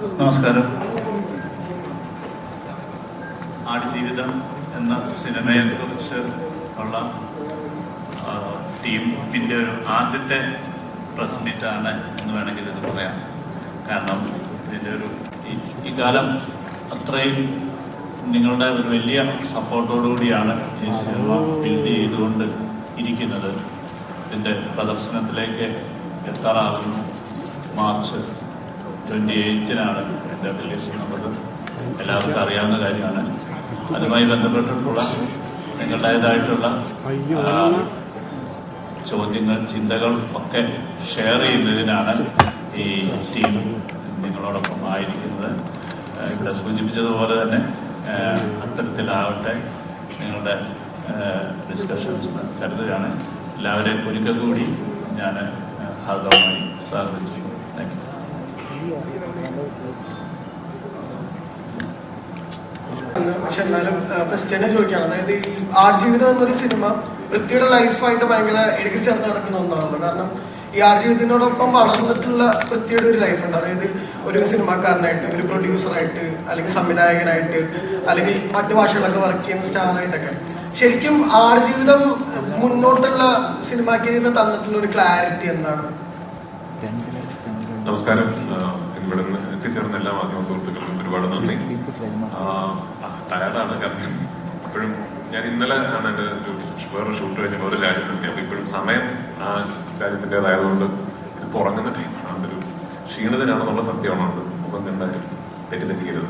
നമസ്കാരം. ആടുജീവിതം എന്ന സിനിമയെക്കുറിച്ച് ഉള്ള ടീമിൻ്റെ ഒരു ആദ്യത്തെ പ്രസ് മീറ്റാണ് എന്ന് വേണമെങ്കിൽ ഇത് പറയാം. കാരണം ഇതിൻ്റെ ഒരു ഈ കാലം അത്രയും നിങ്ങളുടെ ഒരു വലിയ സപ്പോർട്ടോടുകൂടിയാണ് ഈ സിനിമ ബിൽഡ് ചെയ്തുകൊണ്ട് ഇരിക്കുന്നത്. ഇതിൻ്റെ പ്രദർശനത്തിലേക്ക് എത്താറാകുന്നു. മാർച്ച് 28-നാണ് എൻ്റെ റിലീസ് ചെയ്യുന്നത്. എല്ലാവർക്കും അറിയാവുന്ന കാര്യമാണ്. അതുമായി ബന്ധപ്പെട്ടിട്ടുള്ള നിങ്ങളുടേതായിട്ടുള്ള ചോദ്യങ്ങൾ, ചിന്തകൾ ഒക്കെ ഷെയർ ചെയ്യുന്നതിനാണ് ഈ ടീം നിങ്ങളോടൊപ്പം ആയിരിക്കുന്നത്. ഇവിടെ സൂചിപ്പിച്ചതുപോലെ തന്നെ അത്തരത്തിലാവട്ടെ നിങ്ങളുടെ ഡിസ്കഷൻസ് കരുതുകയാണ്. എല്ലാവരെയും ഒരിക്കൽ കൂടി ഞാൻ ഹാർദവമായി സ്വാഗതിച്ചു. Thank you. പക്ഷെ എന്നാലും ക്വസ്റ്റ്യനെ ചോദിക്കുകയാണ്. അതായത് ഈ ആടുജീവിതം എന്നൊരു സിനിമ പൃഥ്വിയുടെ ലൈഫായിട്ട് ഭയങ്കര എനിക്ക് ചേർന്ന് നടക്കുന്ന ഒന്നാണല്ലോ. കാരണം ഈ ആടുജീവിതത്തിനോടൊപ്പം വളർന്നിട്ടുള്ള പൃഥ്വിയുടെ ഒരു ലൈഫുണ്ട്. അതായത് ഒരു സിനിമാക്കാരനായിട്ട്, ഒരു പ്രൊഡ്യൂസറായിട്ട്, അല്ലെങ്കിൽ സംവിധായകനായിട്ട്, അല്ലെങ്കിൽ മറ്റു ഭാഷകളൊക്കെ വർക്ക് ചെയ്യുന്ന സ്റ്റാറായിട്ടൊക്കെ. ശരിക്കും ആടുജീവിതം മുന്നോട്ടുള്ള സിനിമാ കരിയറിന് തന്നിട്ടുള്ള ഒരു ക്ലാരിറ്റി എന്താണ്? നമസ്കാരം. ഇവിടെ നിന്ന് എത്തിച്ചേർന്ന എല്ലാ മാധ്യമ സുഹൃത്തുക്കൾക്കും ഒരുപാട് നന്ദി. ടയർഡാണ്, കാരണം ഇപ്പോഴും ഞാൻ ഇന്നലെ ആണ് എൻ്റെ വേറൊരു ഷൂട്ട് കഴിഞ്ഞാൽ ഒരു രാജ്യത്തെത്തി. അപ്പോൾ ഇപ്പോഴും സമയം ആ രാജ്യത്തിൻ്റെതായതുകൊണ്ട് ഇതിപ്പോൾ ഉറങ്ങുന്ന ടൈമാണ്. അതൊരു ക്ഷീണിതനാണെന്നുള്ള സത്യമാണുണ്ട്. അപ്പം എന്തായാലും തെറ്റിദ്ധരിക്കരുത്.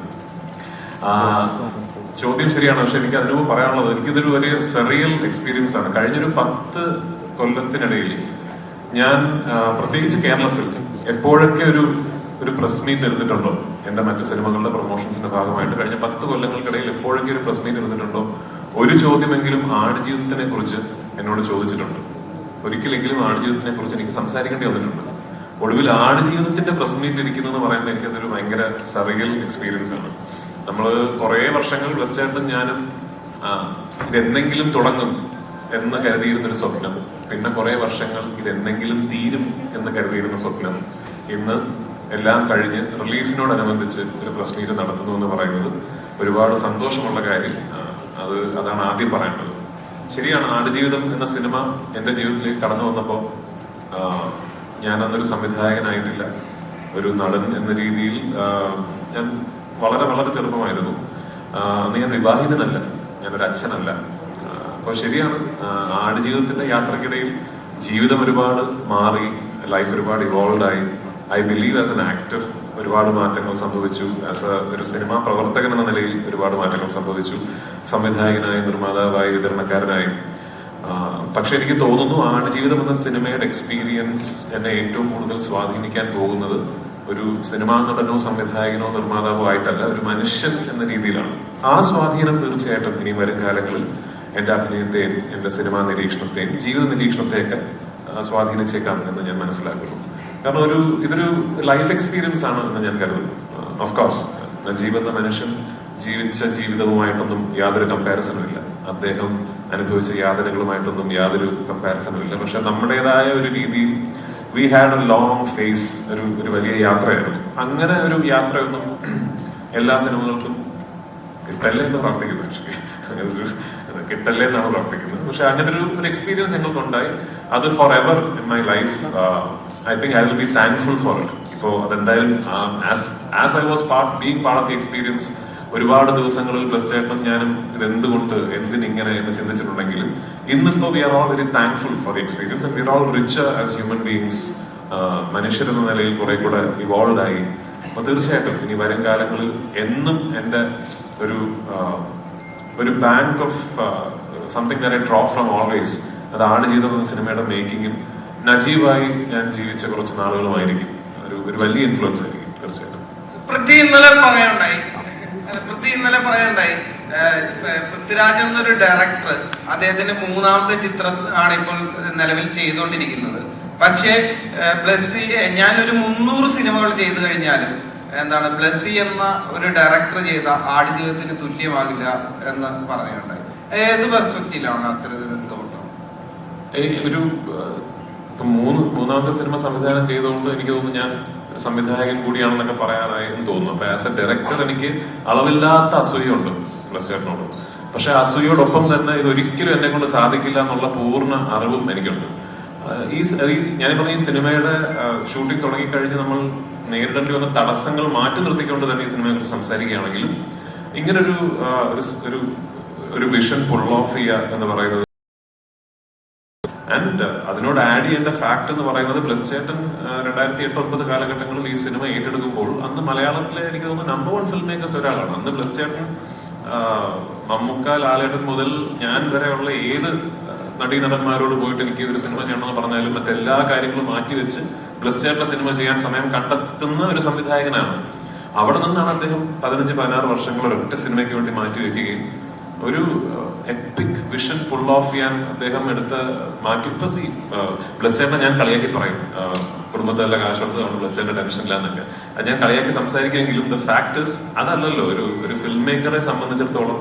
ചോദ്യം ശരിയാണ്. പക്ഷെ എനിക്ക് അതിനു പറയാനുള്ളത്, എനിക്കിതൊരു വലിയ സെറിയൽ എക്സ്പീരിയൻസ് ആണ്. കഴിഞ്ഞൊരു 10 കൊല്ലത്തിനിടയിൽ ഞാൻ പ്രത്യേകിച്ച് കേരളത്തിൽ എപ്പോഴൊക്കെ ഒരു പ്രസ് മീറ്റ് എടുത്തിട്ടുണ്ടോ, എൻ്റെ മറ്റു സിനിമകളുടെ പ്രൊമോഷൻസിന്റെ ഭാഗമായിട്ട് കഴിഞ്ഞ 10 കൊല്ലങ്ങൾക്കിടയിൽ എപ്പോഴൊക്കെ ഒരു പ്രസ് മീറ്റ് എടുത്തിട്ടുണ്ടോ, ഒരു ചോദ്യമെങ്കിലും ആടുജീവിതത്തിനെ കുറിച്ച് എന്നോട് ചോദിച്ചിട്ടുണ്ട്. ഒരിക്കലെങ്കിലും ആടുജീവിതത്തിനെ കുറിച്ച് എനിക്ക് സംസാരിക്കേണ്ടി വന്നിട്ടുണ്ട്. ഒടുവിൽ ആടുജീവിതത്തിന്റെ പ്രസ് മീറ്റ് ഇരിക്കുന്നതെന്ന് പറയുമ്പോൾ എനിക്കതൊരു ഭയങ്കര സറിയൽ എക്സ്പീരിയൻസ് ആണ്. നമ്മൾ കുറേ വർഷങ്ങൾ ബ്ലസ്റ്റായിട്ടും ഞാനും ഇതെന്തെങ്കിലും തുടങ്ങും എന്ന് കരുതിയിരുന്നൊരു സ്വപ്നം, പിന്നെ കുറെ വർഷങ്ങൾ ഇതെന്തെങ്കിലും തീരും എന്ന് കരുതിയിരുന്ന സ്വപ്നം, ഇന്ന് എല്ലാം കഴിഞ്ഞ് റിലീസിനോടനുബന്ധിച്ച് ഒരു പ്രസ് മീറ്റ് നടത്തുന്നു എന്ന് പറയുന്നത് ഒരുപാട് സന്തോഷമുള്ള കാര്യം. അതാണ് ആദ്യം പറയേണ്ടത്. ശരിയാണ്, ആടുജീവിതം എന്ന സിനിമ എൻ്റെ ജീവിതത്തിലേക്ക് കടന്നു വന്നപ്പോൾ ഞാൻ അന്നൊരു സംവിധായകനായിട്ടില്ല, ഒരു നടൻ എന്ന രീതിയിൽ ഞാൻ വളരെ വളരെ ചെറുപ്പമായിരുന്നു. അന്ന് ഞാൻ വിവാഹിതനല്ല, ഞാനൊരു അച്ഛനല്ല. അപ്പോൾ ശരിയാണ്, ആടുജീവിതത്തിന്റെ യാത്രക്കിടയിൽ ജീവിതം ഒരുപാട് മാറി, ലൈഫ് ഒരുപാട് ഇവോൾവ് ആയി. I believe as an actor ഒരുപാട് മാറ്റങ്ങൾ സംഭവിച്ചു. ആസ് ഒരു സിനിമാ പ്രവർത്തകൻ എന്ന നിലയിൽ ഒരുപാട് മാറ്റങ്ങൾ സംഭവിച്ചു. സംവിധായകനായി, നിർമ്മാതാവായി, വിതരണക്കാരനായി. പക്ഷെ എനിക്ക് തോന്നുന്നു ആടുജീവിതം എന്ന സിനിമയുടെ എക്സ്പീരിയൻസ് എന്നെ ഏറ്റവും കൂടുതൽ സ്വാധീനിക്കാൻ പോകുന്നത് ഒരു സിനിമാ നടനോ സംവിധായകനോ നിർമ്മാതാവോ ആയിട്ടല്ല, ഒരു മനുഷ്യൻ എന്ന രീതിയിലാണ്. ആ സ്വാധീനം തീർച്ചയായിട്ടും ഇനി വരും കാലങ്ങളിൽ എൻ്റെ അഭിനയത്തെയും എൻ്റെ സിനിമാ നിരീക്ഷണത്തെയും ജീവിത നിരീക്ഷണത്തെയൊക്കെ സ്വാധീനിച്ചേക്കാം എന്ന് ഞാൻ മനസ്സിലാക്കുന്നു. കാരണം ഇതൊരു ലൈഫ് എക്സ്പീരിയൻസ് ആണ് എന്ന് ഞാൻ കരുതുന്നു. ഓഫ് കോഴ്സ് നജീബ് എന്ന മനുഷ്യൻ ജീവിച്ച ജീവിതവുമായിട്ടൊന്നും യാതൊരു കമ്പാരിസണും ഇല്ല. അദ്ദേഹം അനുഭവിച്ച യാതനകളുമായിട്ടൊന്നും യാതൊരു കമ്പാരിസണും ഇല്ല. പക്ഷെ നമ്മുടേതായ ഒരു രീതിയിൽ we had a long phase, ഒരു വലിയ യാത്രയായിരുന്നു. അങ്ങനെ ഒരു യാത്രയൊന്നും എല്ലാ സിനിമകൾക്കും കിട്ടല്ലേ എന്ന് പ്രാർത്ഥിക്കുന്നു. കിട്ടല്ലേ എന്നാണ് പ്രാർത്ഥിക്കുന്നത്. പക്ഷെ അങ്ങനെ ഒരു എക്സ്പീരിയൻസ് ഞങ്ങൾക്കുണ്ടായി. അത് for ever in my life. I think I will be thankful for it. ഇപ്പോൾ അതെന്തായാലും as I was being part of the experience, ഒരുപാട് ദിവസങ്ങളിൽ പ്ലസ് ചേട്ടൻ ഞാനും ഇതെന്തുകൊണ്ട് എന്തിനിങ്ങനെ എന്ന് ചിന്തിച്ചിട്ടുണ്ടെങ്കിലും ഇന്നിപ്പോ we are all very thankful for the experience and we are all richer as human beings. മനുഷ്യരെന്ന നിലയിൽ കുറെ കൂടെ ഇവോൾവ് ആയി. അപ്പൊ തീർച്ചയായിട്ടും ഇനി വരും കാലങ്ങളിൽ എന്നും എൻ്റെ ഒരു bank of something that I draw from always, അത് ആടുജീവിതം എന്ന സിനിമയുടെ മേക്കിങ്ങും നജീബായി ഞാൻ ജീവിച്ച കുറച്ച് നാളുകളുമായിരിക്കും. ഒരു വലിയ ഇൻഫ്ലുവൻസ് ആയിരിക്കും തീർച്ചയായിട്ടും. പൃഥ്വി ഇന്നലെ പറയണ്ടായി പൃഥ്വിരാജ് എന്നൊരു ഡയറക്ടർ അദ്ദേഹത്തിന്റെ 3ാമത്തെ ചിത്രം ആണ് ഇപ്പോൾ നിലവിൽ ചെയ്തുകൊണ്ടിരിക്കുന്നത്. പക്ഷേ ബ്ലസ്സി ഞാനൊരു 300 സിനിമകൾ ചെയ്തു കഴിഞ്ഞാലും ബ്ലസ്സി എന്ന ഒരു ഡയറക്ടർ ചെയ്ത ആടുജീവിതത്തിന് തുല്യമാകില്ല എന്ന് പറയുകയുണ്ടായി. ഏത് പെർസ്പെക്റ്റീവിലാണ് അത്തരത്തിൽ തോന്നുന്നത്? മൂന്നാമത്തെ സിനിമ സംവിധാനം ചെയ്തുകൊണ്ട് എനിക്ക് തോന്നുന്നു ഞാൻ സംവിധായകൻ കൂടിയാണെന്നൊക്കെ പറയാനായി എന്ന് തോന്നുന്നു. അപ്പൊ ആസ് എ ഡയറക്ടർ എനിക്ക് അളവില്ലാത്ത അസൂയുണ്ട് ബ്ലസ്സേട്ടനോട്. പക്ഷെ അസൂയോടൊപ്പം തന്നെ ഇത് ഒരിക്കലും എന്നെ കൊണ്ട് സാധിക്കില്ല എന്നുള്ള പൂർണ്ണ അറിവും എനിക്കുണ്ട്. ഞാൻ പറഞ്ഞ ഈ സിനിമയുടെ ഷൂട്ടിംഗ് തുടങ്ങിക്കഴിഞ്ഞ് നമ്മൾ നേരിടേണ്ടി വന്ന തടസ്സങ്ങൾ മാറ്റി നിർത്തിക്കൊണ്ട് തന്നെ ഈ സിനിമയെ കുറിച്ച് സംസാരിക്കുകയാണെങ്കിലും ഇങ്ങനൊരു ഒരു വിഷൻ പുൾ ഓഫ് ചെയ്യുക എന്ന് പറയുന്നത്, ആൻഡ് അതിനോട് ആഡ് ചെയ്യേണ്ട ഫാക്ട് എന്ന് പറയുന്നത് ബ്ലസ്സേട്ടൻ 2008-2009 കാലഘട്ടങ്ങളിൽ ഈ സിനിമ ഏറ്റെടുക്കുമ്പോൾ അന്ന് മലയാളത്തിലെ എനിക്ക് തോന്നുന്നു നമ്പർ 1 ഫിൽം മേക്കേഴ്സ് ഒരാളാണ്. അന്ന് ബ്ലസ്സേട്ടൻ മമ്മൂക്ക, ലാലേട്ടൻ മുതൽ ഞാൻ വരെയുള്ള ഏത് നടീനടന്മാരോട് പോയിട്ട് എനിക്ക് ഒരു സിനിമ ചെയ്യണമെന്ന് പറഞ്ഞാലും മറ്റെല്ലാ കാര്യങ്ങളും മാറ്റിവെച്ച് ബ്ലസ്സേട്ടന്റെ സിനിമ ചെയ്യാൻ സമയം കണ്ടെത്തുന്ന ഒരു സംവിധായകനാണ്. അവിടെ നിന്നാണ് അദ്ദേഹം 15-16 വർഷങ്ങൾ ഒരൊറ്റ സിനിമയ്ക്ക് വേണ്ടി മാറ്റിവെക്കുകയും ഒരു എപ്പിക് വിഷൻ പുൾ ഓഫ് ചെയ്യാൻ അദ്ദേഹം എടുത്ത മാറ്റിപ്പസി. ബ്ലസ്സേട്ടനെ ഞാൻ കളിയാക്കി പറയും, കുടുംബത്തിലെ കാശെടുത്തതാണ് ബ്ലസ്സേട്ടന്റെ ടെൻഷനില്ല എന്നൊക്കെ. അത് ഞാൻ കളിയാക്കി സംസാരിക്കുമെങ്കിലും ദ ഫാക്ടേഴ്സ് അതല്ലല്ലോ. ഒരു ഫിൽം മേക്കറെ സംബന്ധിച്ചിടത്തോളം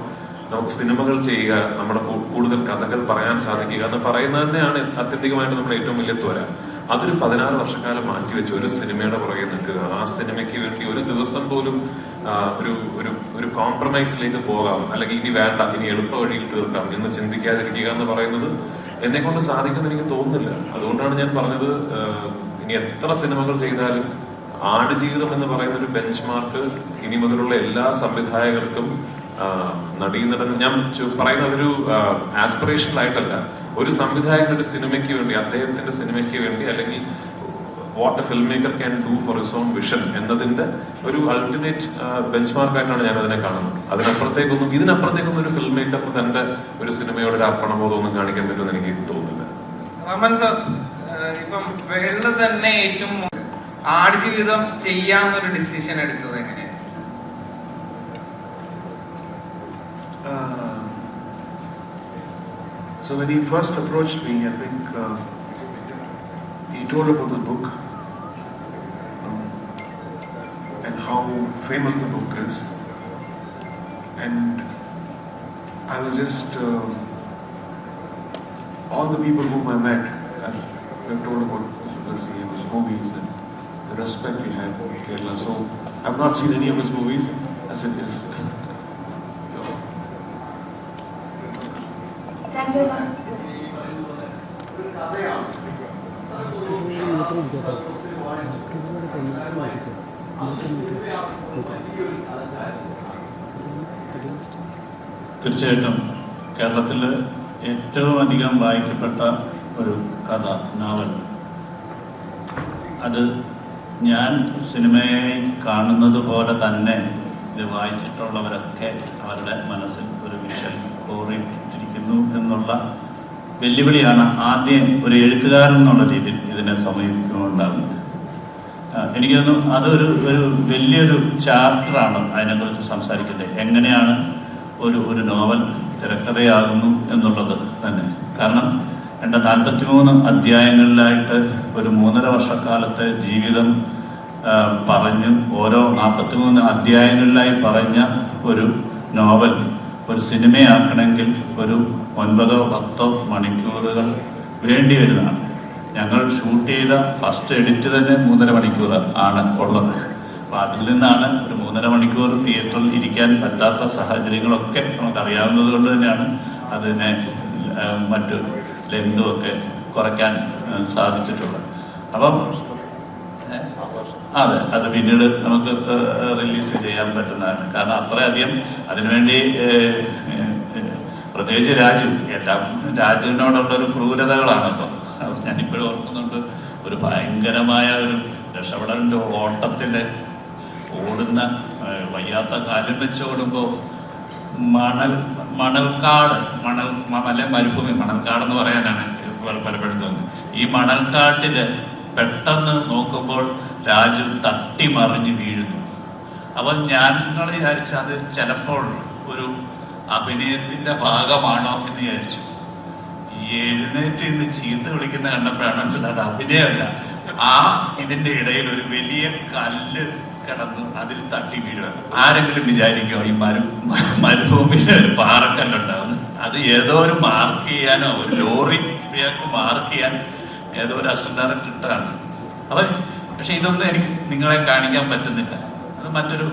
നമുക്ക് സിനിമകൾ ചെയ്യുക, നമ്മുടെ കൂടുതൽ കഥകൾ പറയാൻ സാധിക്കുക എന്ന് പറയുന്നത് തന്നെയാണ് അത്യന്തികമായിട്ട് നമ്മുടെ ഏറ്റവും വലിയ ത്വര. അതൊരു 16 വർഷക്കാലം മാറ്റിവെച്ച് ഒരു സിനിമയുടെ പുറകെ നിൽക്കുക, ആ സിനിമയ്ക്ക് വേണ്ടി ഒരു ദിവസം പോലും ഒരു കോംപ്രമൈസിലേക്ക് പോകാം, അല്ലെങ്കിൽ ഇനി വേണ്ട, ഇനി എളുപ്പ വഴിയിൽ തീർക്കാം എന്ന് ചിന്തിക്കാതിരിക്കുക എന്ന് പറയുന്നത് എന്നെ കൊണ്ട് സാധിക്കുമെന്ന് എനിക്ക് തോന്നുന്നില്ല. അതുകൊണ്ടാണ് ഞാൻ പറഞ്ഞത്, ഇനി എത്ര സിനിമകൾ ചെയ്താലും ആടുജീവിതം എന്ന് പറയുന്ന ഒരു ബെഞ്ച് മാർക്ക് ഇനി മുതലുള്ള എല്ലാ സംവിധായകർക്കും നടീനടൻ, ഞാൻ പറയുന്ന ഒരു ആസ്പിറേഷണൽ ആയിട്ടല്ല, ഒരു സംവിധായകൻ ഒരു സിനിമയ്ക്ക് വേണ്ടി, അദ്ദേഹത്തിന്റെ സിനിമയ്ക്ക് വേണ്ടി, അല്ലെങ്കിൽ what A film maker can do for his own vision എന്നതിന്റെ ഒരു അൾട്ടിമേറ്റ് ബെഞ്ച് മാർക്കായിട്ടാണ് ഞാൻ അതിനെ കാണുന്നത്. ഇതിനപ്പുറത്തേക്കൊന്നും ഒരു ഫിൽം മേക്കറിന് തന്റെ ഒരു സിനിമയോട് ഒരു അർപ്പണബോധം ഒന്നും കാണിക്കാൻ പറ്റുമെന്ന് എനിക്ക് തോന്നുന്നില്ല. റഹ്മാൻ സർ, ഇപ്പം വേൾഡ് തന്നെ ഏറ്റവും ആടുജീവിതം ചെയ്യാന്നൊരു ഡിസിഷൻ എടുത്തത് എങ്ങനെയാണ്? So when he first approached me, I think he told about the book and how famous the book is, and I was just all the people whom I met, as we have told about Blasi and his movies and the respect he had for Kerala. So I've not seen any of his movies as it is. തീർച്ചയായിട്ടും കേരളത്തിൽ ഏറ്റവും അധികം വായിക്കപ്പെട്ട ഒരു കഥ, novel, അത് ഞാൻ സിനിമയെ കാണുന്നത് പോലെ തന്നെ ഇത് വായിച്ചിട്ടുള്ളവരൊക്കെ അവരുടെ മനസ്സിൽ ഒരു വിഷൻ കോറിയിട്ടിരിക്കുന്നു എന്നുള്ള വെല്ലുവിളിയാണ് ആദ്യം ഒരു എഴുത്തുകാരൻ എന്നുള്ള രീതിയിൽ ഇതിനെ സമീപിക്കുന്നുണ്ടാകുന്നത്. എനിക്ക് തോന്നുന്നു അതൊരു വലിയൊരു ചാപ്റ്ററാണ് അതിനെക്കുറിച്ച് സംസാരിക്കുന്നത്. എങ്ങനെയാണ് ഒരു നോവൽ തിരക്കഥയാകുന്നു എന്നുള്ളത് തന്നെ. കാരണം 43 അധ്യായങ്ങളിലായിട്ട് ഒരു 3.5 വർഷക്കാലത്തെ ജീവിതം പറഞ്ഞ് ഓരോ 43 അധ്യായങ്ങളിലായി പറഞ്ഞ ഒരു നോവൽ ഒരു സിനിമയാക്കണമെങ്കിൽ ഒരു 9-10 മണിക്കൂറുകൾ വേണ്ടി വരുന്നതാണ്. ഞങ്ങൾ ഷൂട്ട് ചെയ്ത ഫസ്റ്റ് എഡിറ്റ് തന്നെ 3.5 മണിക്കൂർ ആണ് ഉള്ളത്. അപ്പോൾ അതിൽ നിന്നാണ് ഒരു 3.5 മണിക്കൂർ തിയേറ്ററിൽ ഇരിക്കാൻ പറ്റാത്ത സാഹചര്യങ്ങളൊക്കെ നമുക്കറിയാവുന്നത് കൊണ്ട് തന്നെയാണ് അതിനെ മറ്റു ലെങ്തും ഒക്കെ കുറയ്ക്കാൻ സാധിച്ചിട്ടുള്ളത്. അപ്പം അതെ, അത് പിന്നീട് നമുക്ക് റിലീസ് ചെയ്യാൻ പറ്റുന്നതാണ്. കാരണം അത്രയധികം അതിനുവേണ്ടി പ്രത്യേകിച്ച് രാജുവിനോടുള്ള ഒരു ക്രൂരതകളാണല്ലോ. ഞാനിപ്പോഴും ഓർക്കുന്നുണ്ട്, ഒരു ഭയങ്കരമായ ഒരു രക്ഷപ്പെടലിൻ്റെ ഓട്ടത്തിൽ ഓടുന്ന വയ്യാത്ത കാലം വെച്ച് ഓടുമ്പോൾ മണൽക്കാട് മരുഭൂമി, മണൽക്കാടെന്ന് പറയാനാണ് പലപ്പോഴും തോന്നുന്നത്. ഈ മണൽക്കാട്ടിൽ പെട്ടെന്ന് നോക്കുമ്പോൾ രാജു തട്ടി മറിഞ്ഞ് വീഴുന്നു. അപ്പം ഞങ്ങൾ വിചാരിച്ചു അത് ചിലപ്പോൾ ഒരു അഭിനയത്തിന്റെ ഭാഗമാണോ എന്ന് വിചാരിച്ചു. എഴുന്നേറ്റ് ഇന്ന് ചീത്ത വിളിക്കുന്ന കണ്ടപ്പോഴാണ് മനസ്സിലായത് അഭിനയമല്ല. ഇതിന്റെ ഇടയിൽ ഒരു വലിയ കല്ല് കിടന്ന് അതിൽ തട്ടി വീഴുക. ആരെങ്കിലും വിചാരിക്കോ ഈ മരുഭൂമിയിൽ ഒരു പാറക്കല്ലുണ്ടാവുന്നു? അത് ഏതോ ഒരു മാർക്ക് ചെയ്യാനോ ഒരു ലോറി മാർക്ക് ചെയ്യാൻ ഏതോ ഒരു അസിസ്റ്റന്റ് ഡയറക്ടർ ഇട്ടാണ്. അപ്പൊ പക്ഷെ ഇതൊന്നും എനിക്ക് നിങ്ങളെ കാണിക്കാൻ പറ്റുന്നില്ല. അത് മറ്റൊരു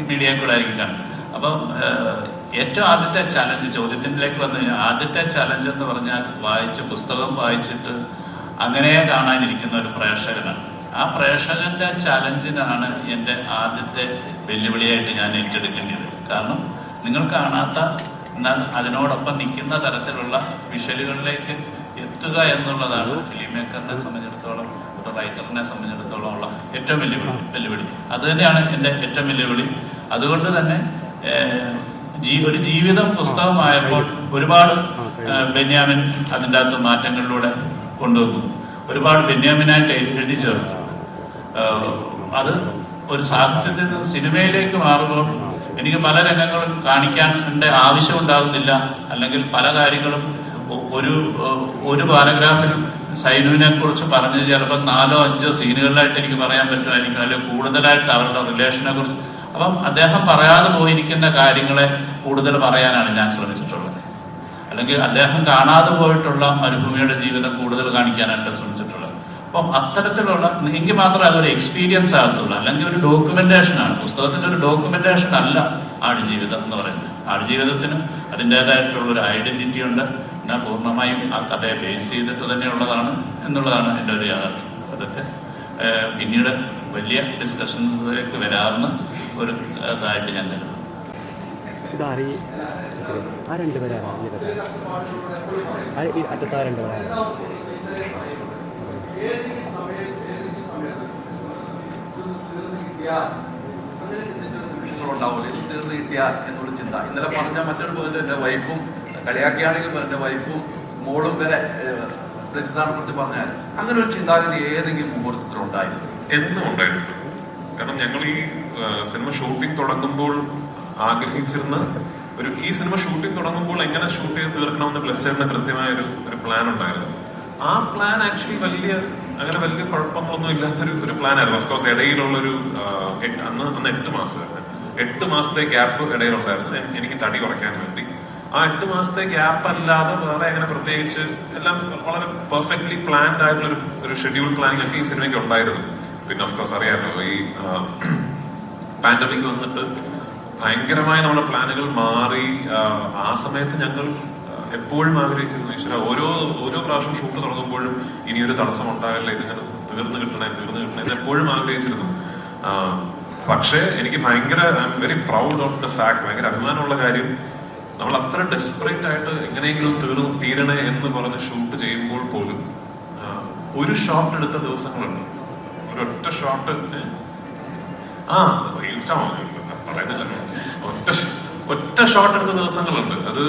മീഡിയ കൂടെ ആയിരിക്കും കാണും. അപ്പം ഏറ്റവും ആദ്യത്തെ ചലഞ്ച്, ചോദ്യത്തിലേക്ക് വന്നു കഴിഞ്ഞാൽ ആദ്യത്തെ ചലഞ്ച് എന്ന് പറഞ്ഞാൽ പുസ്തകം വായിച്ചിട്ട് അങ്ങനെ കാണാനിരിക്കുന്ന ഒരു പ്രേക്ഷകനാണ്. ആ പ്രേക്ഷകന്റെ ചലഞ്ചിനാണ് എൻ്റെ ആദ്യത്തെ വെല്ലുവിളിയായിട്ട് ഞാൻ ഏറ്റെടുക്കേണ്ടത്. കാരണം നിങ്ങൾ കാണാത്ത എന്നാൽ അതിനോടൊപ്പം നിൽക്കുന്ന തരത്തിലുള്ള വിഷ്വലുകളിലേക്ക് എത്തുക എന്നുള്ളതാണ് ഫിലിം മേക്കറിനെ സംബന്ധിച്ചിടത്തോളം, ഒരു റൈറ്ററിനെ സംബന്ധിച്ചിടത്തോളം ഉള്ള ഏറ്റവും വെല്ലുവിളി. അത് തന്നെയാണ് എൻ്റെ ഏറ്റവും വെല്ലുവിളി. അതുകൊണ്ട് തന്നെ ഒരു ജീവിതം പുസ്തകമായപ്പോൾ ഒരുപാട് ബെന്യാമിൻ അതിൻ്റെ അകത്ത് മാറ്റങ്ങളിലൂടെ കൊണ്ടുവന്നു. ഒരുപാട് ബെന്യാമിനായിട്ട് എഴുതി ചേർത്തു. അത് ഒരു സാഹിത്യത്തിൽ നിന്ന് സിനിമയിലേക്ക് മാറുമ്പോൾ എനിക്ക് പല രംഗങ്ങളും കാണിക്കാൻ ആവശ്യം ഉണ്ടാകുന്നില്ല. അല്ലെങ്കിൽ പല കാര്യങ്ങളും ഒരു പാരഗ്രാഫിൽ സൈനുവിനെ കുറിച്ച് പറഞ്ഞത് ചിലപ്പോൾ 4-5 സീനുകളിലായിട്ട് എനിക്ക് പറയാൻ പറ്റുമായിരിക്കും, അല്ലെങ്കിൽ കൂടുതലായിട്ട് അവരുടെ റിലേഷനെ കുറിച്ച്. അപ്പം അദ്ദേഹം പറയാതെ പോയിരിക്കുന്ന കാര്യങ്ങളെ കൂടുതൽ പറയാനാണ് ഞാൻ ശ്രമിച്ചിട്ടുള്ളത്. അല്ലെങ്കിൽ അദ്ദേഹം കാണാതെ പോയിട്ടുള്ള മരുഭൂമിയുടെ ജീവിതം കൂടുതൽ കാണിക്കാനായിട്ട് ശ്രമിച്ചിട്ടുള്ളത്. അപ്പം അത്തരത്തിലുള്ള എങ്കിൽ മാത്രമേ അതൊരു എക്സ്പീരിയൻസ് ആകത്തുള്ളൂ. അല്ലെങ്കിൽ ഒരു ഡോക്യുമെന്റേഷനാണ്, പുസ്തകത്തിന്റെ ഒരു ഡോക്യുമെന്റേഷൻ അല്ല ആടുജീവിതം എന്ന് പറയുന്നത്. ആടുജീവിതത്തിന് അതിൻ്റെതായിട്ടുള്ളൊരു ഐഡന്റിറ്റി ഉണ്ട്. എന്നാൽ പൂർണ്ണമായും ആ കഥയെ ബേസ് ചെയ്തിട്ട് തന്നെയുള്ളതാണ് എന്നുള്ളതാണ് എൻ്റെ ഒരു യാഥാർത്ഥ്യം. അതൊക്കെ പിന്നീട് വലിയ ഡിസ്കഷനിലേക്ക് വരാവുന്ന ഒരു ഇതായിട്ട് ഞാൻ കരുതുന്നു. ഉണ്ടാവില്ല, ഇത് തീർന്ന് കിട്ടിയ എന്നുള്ള ചിന്ത. ഇന്നലെ പറഞ്ഞ മറ്റൊരു പോയിന്റ്, എൻ്റെ വൈഫും കളിയാക്കിയാണെങ്കിൽ എൻ്റെ വൈഫും മോളും വരെ പ്രസിദ്ധാനെ കുറിച്ച് പറഞ്ഞാൽ അങ്ങനെ ഒരു ചിന്താഗതി ഏതെങ്കിലും മുഹൂർത്തത്തിൽ ഉണ്ടായിരുന്നു? എന്നും ഉണ്ടായിട്ടുണ്ട്. കാരണം ഞങ്ങൾ ഈ സിനിമ ഷൂട്ടിംഗ് തുടങ്ങുമ്പോൾ ആഗ്രഹിച്ചിരുന്ന ഈ സിനിമ ഷൂട്ടിംഗ് തുടങ്ങുമ്പോൾ എങ്ങനെ ഷൂട്ട് ചെയ്ത് തീർക്കണമെന്ന് ബ്ലെസ്സറിന് കൃത്യമായ ഒരു പ്ലാൻ ഉണ്ടായിരുന്നു. ആ പ്ലാൻ ആക്ച്വലി വലിയ കുഴപ്പങ്ങളൊന്നും ഇല്ലാത്തൊരു പ്ലാൻ ആയിരുന്നു. ഓഫ്കോഴ്സ് ഇടയിലുള്ളൊരു അന്ന് 8 മാസമായിരുന്നു. 8 മാസത്തെ ഗ്യാപ്പ് ഇടയിലുണ്ടായിരുന്നു എനിക്ക് തടി കുറയ്ക്കാൻ വേണ്ടി. ആ 8 മാസത്തെ ഗ്യാപ്പ് അല്ലാതെ വേറെ അങ്ങനെ പ്രത്യേകിച്ച് എല്ലാം വളരെ പെർഫെക്റ്റ്ലി പ്ലാൻഡ് ആയിട്ടുള്ള ഒരു ഷെഡ്യൂൾ പ്ലാനിങ് ഒക്കെ ഈ സിനിമയ്ക്ക് ഉണ്ടായിരുന്നു. പിന്നെ ഓഫ്കോഴ്സ് അറിയാമല്ലോ, ഈ പാൻഡമിക് വന്നിട്ട് ഭയങ്കരമായി നമ്മുടെ പ്ലാനുകൾ മാറി. ആ സമയത്ത് ഞങ്ങൾ എപ്പോഴും ആഗ്രഹിച്ചിരുന്നു, ഈശ്വര ഓരോ പ്രാവശ്യം ഷൂട്ട് തുടങ്ങുമ്പോഴും ഇനിയൊരു തടസ്സം ഉണ്ടാകില്ല, ഇതിങ്ങനെ തീർന്നു കിട്ടണേ എന്ന് എപ്പോഴും ആഗ്രഹിച്ചിരുന്നു. പക്ഷേ എനിക്ക് I am very proud of the fact, ഭയങ്കര അഭിമാനമുള്ള കാര്യം, നമ്മൾ അത്ര ഡെസ്പറേറ്റ് ആയിട്ട് എങ്ങനെയെങ്കിലും തീരണേ എന്ന് പറഞ്ഞ് ഷൂട്ട് ചെയ്യുമ്പോൾ പോലും ഒരു ഷോട്ട് എടുത്ത ദിവസങ്ങളുണ്ട്. ഒരൊറ്റ ഷോട്ട് പറയുന്നില്ല, ഒറ്റ ഷോട്ട് എടുത്ത ദിവസങ്ങളുണ്ട്. അത്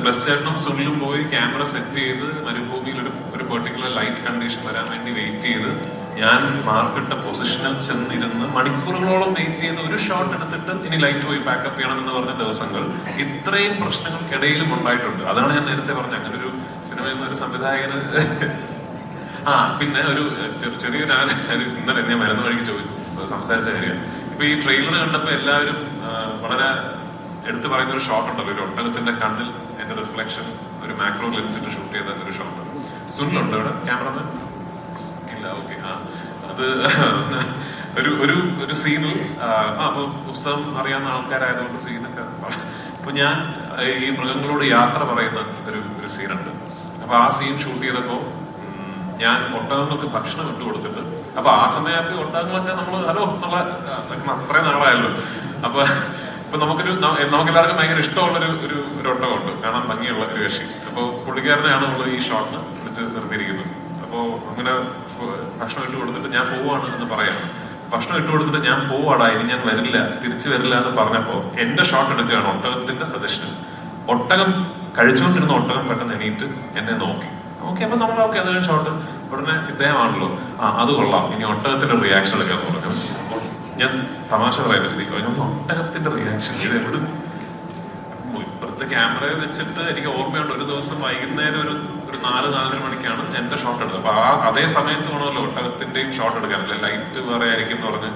ബ്ലെസ്സേട്ടനും സുനിലും പോയി ക്യാമറ സെറ്റ് ചെയ്ത് മരുഭൂമിയിൽ ഒരു പെർട്ടിക്കുലർ ലൈറ്റ് കണ്ടീഷൻ വരാൻ വേണ്ടി വെയിറ്റ് ചെയ്ത് ഞാൻ മാർക്കിട്ട പൊസിഷനിൽ ചെന്നിരുന്ന് മണിക്കൂറുകളോളം വെയിറ്റ് ചെയ്ത് ഒരു ഷോട്ട് എടുത്തിട്ട് ഇനി ലൈറ്റ് പോയി പാക്കപ്പ് ചെയ്യണമെന്ന് പറഞ്ഞ ദിവസങ്ങൾ ഇത്രയും പ്രശ്നങ്ങൾക്കിടയിലും ഉണ്ടായിട്ടുണ്ട്. അതാണ് ഞാൻ നേരത്തെ പറഞ്ഞത്, അങ്ങനെ ഒരു സിനിമയിൽ നിന്ന് ഒരു സംവിധായകന് പിന്നെ ഒരു ചെറിയൊരു ഇന്നലെ ഞാൻ മരുന്ന് വഴിക്ക് ചോദിച്ചു സംസാരിച്ച കാര്യം. ഇപ്പൊ ഈ ട്രെയിലർ കണ്ടപ്പോ എല്ലാവരും വളരെ എടുത്തു പറയുന്ന ഒരു ഷോട്ട് ഉണ്ടല്ലോ, ഒരു ഒട്ടകത്തിന്റെ കണ്ണിൽ എന്റെ റിഫ്ലക്ഷൻ ഒരു മാക്രോ ലെൻസ് ഇട്ട് ഷൂട്ട് ചെയ്ത ഒരു ഷോട്ട്. സുനിലുണ്ട് ഇവിടെ ക്യാമറമാൻ? ഇല്ല, ഓക്കെ. അത് ഒരു സീനിൽ അപ്പൊ പുസ്തകം അറിയാവുന്ന ആൾക്കാരായതുകൊണ്ട് സീനൊക്കെ അപ്പൊ ഞാൻ ഈ മൃഗങ്ങളോട് യാത്ര പറയുന്ന ഒരു സീനുണ്ട്. അപ്പൊ ആ സീൻ ഷൂട്ട് ചെയ്തപ്പോ ഞാൻ ഒട്ടകങ്ങൾക്ക് ഭക്ഷണം ഇട്ട് കൊടുത്തിട്ട്, അപ്പൊ ആ സമയത്ത് ഒട്ടകങ്ങളൊക്കെ നമ്മൾ ഹലോ എന്നുള്ള അത്രയും നാളായല്ലോ. അപ്പൊ നമുക്ക് എല്ലാവർക്കും ഭയങ്കര ഇഷ്ടമുള്ള ഒരു ഒട്ടകമുണ്ട്, കാണാൻ ഭംഗിയുള്ള ഒരു കക്ഷി. അപ്പൊ പുള്ളിക്കാരനെയാണ് നമ്മൾ ഈ ഷോട്ടിന് വിളിച്ച് നിർത്തിയിരിക്കുന്നത്. അപ്പോ അങ്ങനെ ഭക്ഷണം ഇട്ട് കൊടുത്തിട്ട് ഞാൻ പോവാണ് എന്ന് പറയാണ്. ഭക്ഷണം ഇട്ട് കൊടുത്തിട്ട് ഞാൻ പോവാടാ, ഇനി ഞാൻ വരില്ല, തിരിച്ചു വരില്ല എന്ന് പറഞ്ഞപ്പോ എന്റെ ഷോട്ട് എടുക്കുകയാണ് ഒട്ടകത്തിന്റെ സജഷൻ. ഒട്ടകം കഴിച്ചുകൊണ്ടിരുന്ന ഒട്ടകം പെട്ടെന്ന് എണീറ്റ് എന്നെ നോക്കി. അപ്പൊ നമ്മൾ അത് ഷോട്ട് ഉടനെ ഇദ്ദേഹമാണല്ലോ, അത് കൊള്ളാം, ഇനി ഒട്ടകത്തിന്റെ റിയാക്ഷൻ എടുക്കാൻ പറഞ്ഞു. ഞാൻ തമാശ പറയുന്ന സ്ഥിതിക്ക് ഒട്ടകത്തിന്റെ റിയാക്ഷൻ ഇത് എവിടെ ഇപ്പുറത്തെ ക്യാമറയിൽ വെച്ചിട്ട് എനിക്ക് ഓർമ്മയുണ്ട്, ഒരു ദിവസം വൈകുന്നേരം ഒരു 4-4:30 മണിക്കാണ് എന്റെ ഷോട്ട് എടുത്തത്. അപ്പൊ അതേ സമയത്ത് വേണമല്ലോ ഒട്ടകത്തിന്റെയും ഷോട്ട് എടുക്കാനല്ലേ, ലൈറ്റ് വേറെ ആയിരിക്കും എന്ന് പറഞ്ഞ്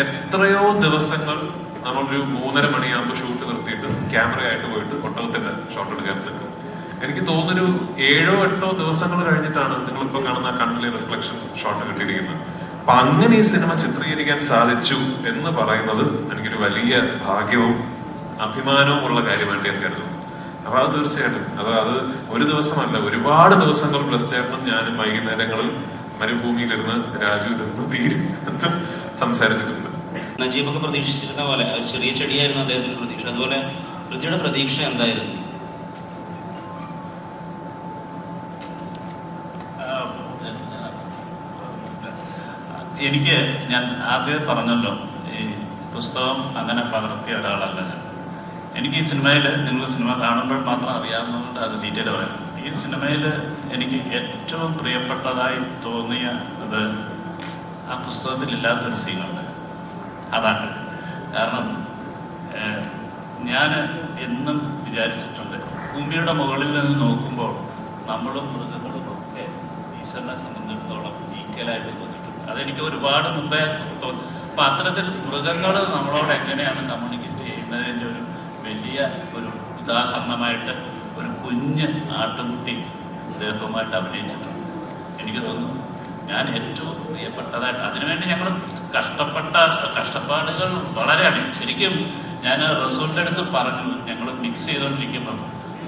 എത്രയോ ദിവസങ്ങൾ നമ്മളൊരു 3:30 മണിയാകുമ്പോൾ ഷൂട്ട് നിർത്തിയിട്ട് ക്യാമറയായിട്ട് പോയിട്ട് ഒട്ടകത്തിന്റെ ഷോട്ട് എടുക്കാൻ നിൽക്കും. എനിക്ക് തോന്നുന്നൊരു 7-8 ദിവസങ്ങൾ കഴിഞ്ഞിട്ടാണ് നിങ്ങളിപ്പോ കാണുന്ന കണ്ണിലെ റിഫ്ലക്ഷൻ ഷോട്ട് കിട്ടിയിരിക്കുന്നത്. അപ്പൊ അങ്ങനെ ഈ സിനിമ ചിത്രീകരിക്കാൻ സാധിച്ചു എന്ന് പറയുന്നത് എനിക്കൊരു വലിയ ഭാഗ്യവും അഭിമാനവും ഉള്ള കാര്യമായിട്ട് ഞാൻ കരുതുന്നു. അപ്പൊ അത് തീർച്ചയായിട്ടും അത് ഒരു ദിവസമല്ല, ഒരുപാട് ദിവസങ്ങൾ പ്ലസ് ചേട്ടനും ഞാനും വൈകുന്നേരങ്ങളിൽ മരുഭൂമിയിലിരുന്ന് രാജു ഇതൊന്നും തീരും എന്ന് സംസാരിച്ചിട്ടുണ്ട്. നജീബൊക്കെ പ്രതീക്ഷിച്ചിരുന്ന പോലെ ഒരു ചെറിയ ചെടിയായിരുന്നു അദ്ദേഹത്തിന്റെ പ്രതീക്ഷ. അതുപോലെ പൃഥ്വിയുടെ പ്രതീക്ഷ എന്തായിരുന്നു? എനിക്ക് ഞാൻ ആദ്യം പറഞ്ഞല്ലോ, ഈ പുസ്തകം അങ്ങനെ പകർത്തിയ ഒരാളല്ല ഞാൻ. എനിക്ക് ഈ സിനിമയിൽ, നിങ്ങൾ സിനിമ കാണുമ്പോൾ മാത്രം അറിയാവുന്നതുകൊണ്ട് അത് ഡീറ്റെയിൽ പറയാം. ഈ സിനിമയിൽ എനിക്ക് ഏറ്റവും പ്രിയപ്പെട്ടതായി തോന്നിയ അത് ആ പുസ്തകത്തിൽ ഇല്ലാത്തൊരു സീനുണ്ട്. അതാണ് കാരണം ഞാൻ എന്നും വിചാരിച്ചിട്ടുണ്ട്, ഭൂമിയുടെ മുകളിൽ നിന്ന് നോക്കുമ്പോൾ നമ്മളും മൃഗങ്ങളും ഒക്കെ ഈശ്വരനെ സംബന്ധിച്ചിടത്തോളം ഈക്വലായിട്ട് തോന്നിയിട്ടുണ്ട്. അതെനിക്ക് ഒരുപാട് മുമ്പേ തോന്നി. അപ്പം അത്തരത്തിൽ മൃഗങ്ങൾ നമ്മളോട് എങ്ങനെയാണ് കമ്മ്യൂണിക്കേറ്റ് ചെയ്യുന്നതിൻ്റെ ഒരു വലിയ ഒരു ഉദാഹരണമായിട്ട് ഒരു കുഞ്ഞ് ആട്ടുകുട്ടി അദ്ദേഹവുമായിട്ട് അഭിനയിച്ചിട്ടുണ്ട്. എനിക്ക് തോന്നുന്നു ഞാൻ ഏറ്റവും പ്രിയപ്പെട്ടതായിട്ട് അതിനുവേണ്ടി ഞങ്ങൾ കഷ്ടപ്പാടുകൾ വളരെയാണ്. ശരിക്കും ഞാൻ റസൂലിൻ്റെ അടുത്ത് പറഞ്ഞു, ഞങ്ങൾ മിക്സ് ചെയ്തുകൊണ്ടിരിക്കുമ്പം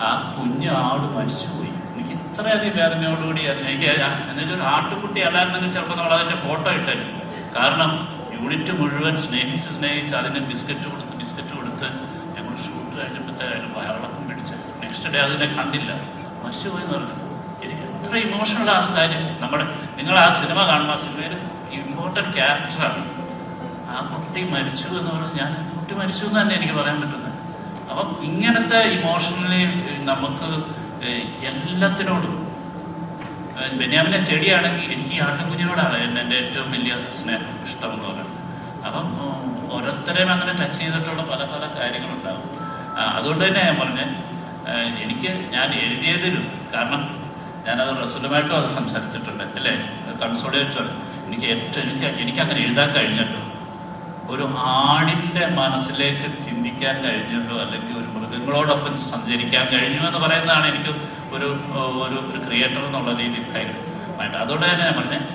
ആ കുഞ്ഞ് ആട് മരിച്ചുപോയി. എനിക്ക് ഇത്രയധികം വേദനയോടുകൂടി എനിക്ക് എന്നൊരു ആട്ടുകുട്ടി അല്ലായിരുന്നെങ്കിൽ ചിലപ്പോൾ നമ്മൾ അതിൻ്റെ ഫോട്ടോ ഇട്ടായിരുന്നു. കാരണം യൂണിറ്റ് മുഴുവൻ സ്നേഹിച്ച് അതിന് ബിസ്ക്കറ്റ് കൊടുത്ത് ഞങ്ങൾ ഷൂട്ട് കഴിഞ്ഞപ്പോഴത്തേക്കും വയറിളക്കം പിടിച്ച് നെക്സ്റ്റ് ഡേ അതിനെ കണ്ടില്ല, മരിച്ചുപോയി എന്ന് പറഞ്ഞു. എനിക്ക് എത്ര ഇമോഷണൽ ആ കാര്യം. നിങ്ങൾ ആ സിനിമ കാണുമ്പോൾ ആ സിനിമയിൽ ഇമ്പോർട്ടൻറ്റ് ക്യാരക്ടറാണ്. ആ കുട്ടി മരിച്ചു എന്ന് പറഞ്ഞാൽ ഞാൻ കുട്ടി മരിച്ചു എന്ന് തന്നെ എനിക്ക് പറയാൻ പറ്റുന്നത്. അപ്പം ഇങ്ങനത്തെ ഇമോഷണലി നമുക്ക് എല്ലാത്തിനോടും, ബെന്യാമിനെ ചെടിയാണെങ്കിൽ എനിക്ക് ഈ ആട്ടുകുഞ്ഞിനോടാണ് എൻ്റെ ഏറ്റവും വലിയ സ്നേഹം, ഇഷ്ടം എന്ന് പറയുന്നത്. അപ്പം ഓരോരുത്തരെയും അങ്ങനെ ടച്ച് ചെയ്തിട്ടുള്ള പല പല കാര്യങ്ങളുണ്ടാകും. അതുകൊണ്ട് തന്നെ ഞാൻ പറഞ്ഞത് ഞാൻ എഴുതിയതിലും, കാരണം ഞാനത് റസൂലുമായിട്ടും അത് സംസാരിച്ചിട്ടുണ്ട് അല്ലേ, കൺസോളിഡേറ്റ്. എനിക്ക് അങ്ങനെ എഴുതാൻ കഴിഞ്ഞിട്ടോ, ഒരു ആടിൻ്റെ മനസ്സിലേക്ക് ചിന്തിക്കാൻ കഴിഞ്ഞിട്ടോ, അല്ലെങ്കിൽ ഒരു മൃഗങ്ങളോടൊപ്പം സഞ്ചരിക്കാൻ കഴിഞ്ഞു എന്ന് പറയുന്നതാണ് എനിക്ക് ഒരു ക്രിയേറ്റർ എന്നുള്ള രീതിയിൽ കാര്യമായിട്ട്. അതുകൊണ്ട് തന്നെ ഞാൻ പറഞ്ഞത്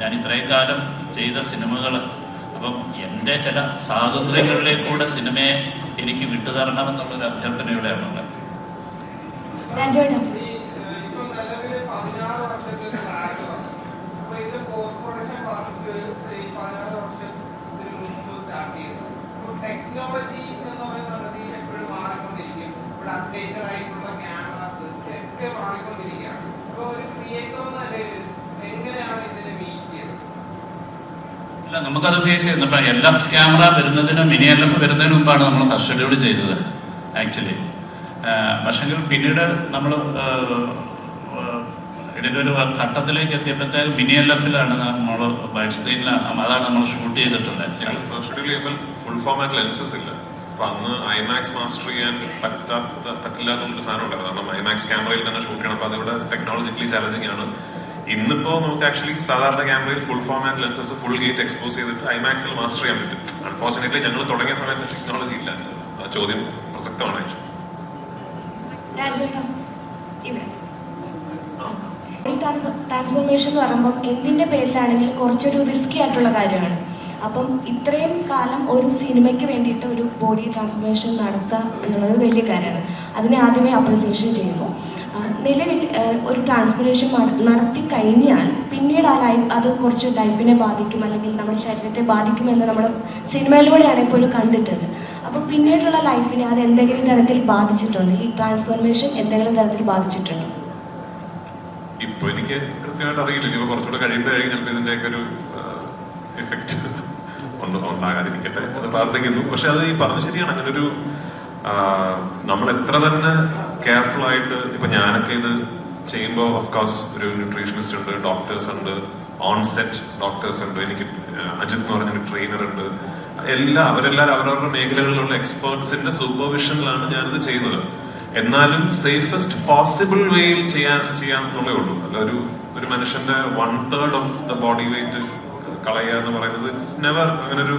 ഞാൻ ഇത്രയും കാലം ചെയ്ത സിനിമകൾ, അപ്പം എൻ്റെ ചില സ്വാതന്ത്ര്യങ്ങളിലേക്കൂടെ സിനിമയെ എനിക്ക് വിട്ടുതരണമെന്നുള്ളൊരു അഭ്യർത്ഥനയോടെയാണ് ഉള്ളത്. ടെക്നോളജി എന്ന് പറയുന്നത് എപ്പോഴും മാറിക്കൊണ്ടിരിക്കും. ഇവിടെ അപ്ഡേറ്റഡ് ആയിട്ടുള്ള ക്യാമറാസ് ഒക്കെ മാറിക്കൊണ്ടിരിക്കുകയാണ്. അപ്പോൾ ഒരു ക്രിയേറ്റർ എന്ന നിലയിൽ എങ്ങനെയാണ് ഇതിനെ മീറ്റ് ചെയ്തത്? ഇല്ല, നമുക്കത് ഫേസ് ചെയ്യുന്നുണ്ട്. LF ക്യാമറ വരുന്നതിനും മിനി LF വരുന്നതിന് മുമ്പാണ് നമ്മൾ ഫസ്റ്റ് ഷെഡ്യൂൾ ചെയ്തത് ആക്ച്വലി. പക്ഷെങ്കിൽ പിന്നീട് നമ്മൾ ഇതിൻ്റെ ഒരു ഘട്ടത്തിലേക്ക് എത്തിയപ്പോഴത്തേക്ക് മിനി LF-ലാണ് നമ്മൾ വൈഡ് സ്ക്രീനിലാണ്, അതാണ് നമ്മൾ ഷൂട്ട് ചെയ്തിട്ടുള്ളത്. ഫസ്റ്റ് ഷെഡ്യൂൾ ചെയ്യുമ്പോൾ ഫുൾ ഫോമാറ്റ് ലെൻസസ് ഇല്ല. അപ്പൊ അന്ന് ഐമാക്സ് മാസ്റ്റർ ചെയ്യാൻ പറ്റില്ല എന്നൊരു സാധനം ഉണ്ടായിരുന്നു. കാരണം ഐമാക്സ് ക്യാമറയിൽ തന്നെ ഷൂട്ട് ചെയ്യണം. അപ്പൊ അതിവിടെ ടെക്നോളജിക്കലി ചാലഞ്ചിങ് ആണ്. ഇന്നിപ്പോ നമുക്ക് ആക്ച്വലി സാധാരണ ക്യാമറയിൽ full format lenses full gate expose ചെയ്തിട്ട് ഐമാക്സിൽ മാസ്റ്റർ ചെയ്യാൻ പറ്റും. അൺഫോർച്ചുനേറ്റ്ലി ഞങ്ങൾ തുടങ്ങിയ സമയത്ത് ടെക്നോളജി ഇല്ല. ആ ചോദ്യം പ്രസക്തമാണ് ആക്ച്വലി. ട്രാൻസ്ഫോർമേഷൻ എന്ന് പറയുമ്പോൾ എന്തിൻ്റെ പേരിലാണെങ്കിലും കുറച്ചൊരു റിസ്കി ആയിട്ടുള്ള കാര്യമാണ്. അപ്പം ഇത്രയും കാലം ഒരു സിനിമയ്ക്ക് വേണ്ടിയിട്ട് ഒരു ബോഡി ട്രാൻസ്ഫോർമേഷൻ നടത്തുക എന്നുള്ളത് വലിയ കാര്യമാണ്. അതിനെ ആദ്യമേ അപ്രിസിയേഷൻ ചെയ്യുന്നു. നിലവിൽ ഒരു ട്രാൻസ്ഫോർമേഷൻ നടത്തി കഴിഞ്ഞാൽ പിന്നീട് അത് കുറച്ച് ലൈഫിനെ ബാധിക്കും, അല്ലെങ്കിൽ നമ്മുടെ ശരീരത്തെ ബാധിക്കുമെന്ന് നമ്മൾ സിനിമയിലൂടെയാണ് ഇപ്പോഴും കണ്ടിട്ടുണ്ട്. അപ്പോൾ പിന്നീടുള്ള ലൈഫിനെ അത് എന്തെങ്കിലും തരത്തിൽ ബാധിച്ചിട്ടുണ്ട്? ഈ ട്രാൻസ്ഫോർമേഷൻ എന്തെങ്കിലും തരത്തിൽ ബാധിച്ചിട്ടുണ്ടോ? ഇപ്പൊ എനിക്ക് കൃത്യമായിട്ട് അറിയില്ല. ഇപ്പൊ കുറച്ചുകൂടെ കഴിയുമ്പോഴായിരിക്കും ചിലപ്പോൾ ഇതിന്റെയൊക്കെ ഒരു എഫക്റ്റ് ഉണ്ടാകാതിരിക്കട്ടെ അത് പ്രാർത്ഥിക്കുന്നു. പക്ഷെ അത് ഈ പറഞ്ഞ ശരിയാണ്. അങ്ങനെ ഒരു നമ്മൾ എത്ര തന്നെ കെയർഫുൾ ആയിട്ട്, ഇപ്പൊ ഞാനൊക്കെ ഇത് ചെയ്യുമ്പോൾ ഓഫ്കോഴ്സ് ഒരു ന്യൂട്രീഷനിസ്റ്റ് ഉണ്ട്, ഡോക്ടേഴ്സ് ഉണ്ട്, ഓൺസെറ്റ് ഡോക്ടേഴ്സ് ഉണ്ട്, എനിക്ക് അജിത് എന്ന് പറഞ്ഞൊരു ട്രെയിനർ ഉണ്ട്. അവരെല്ലാവരും അവരവരുടെ മേഖലകളിലുള്ള എക്സ്പേർട്സിന്റെ സൂപ്പർവിഷനിലാണ് ഞാനിത് ചെയ്യുന്നത്. എന്നാലും സേഫസ്റ്റ് പോസിബിൾ വേയിൽ ചെയ്യാന്നുള്ളേ ഉള്ളൂ. അല്ല ഒരു മനുഷ്യന്റെ 1/3 ഓഫ് ദ ബോഡി വെയിറ്റ് കളയുക എന്ന് പറയുന്നത് ഇറ്റ്സ് നെവർ അങ്ങനെ ഒരു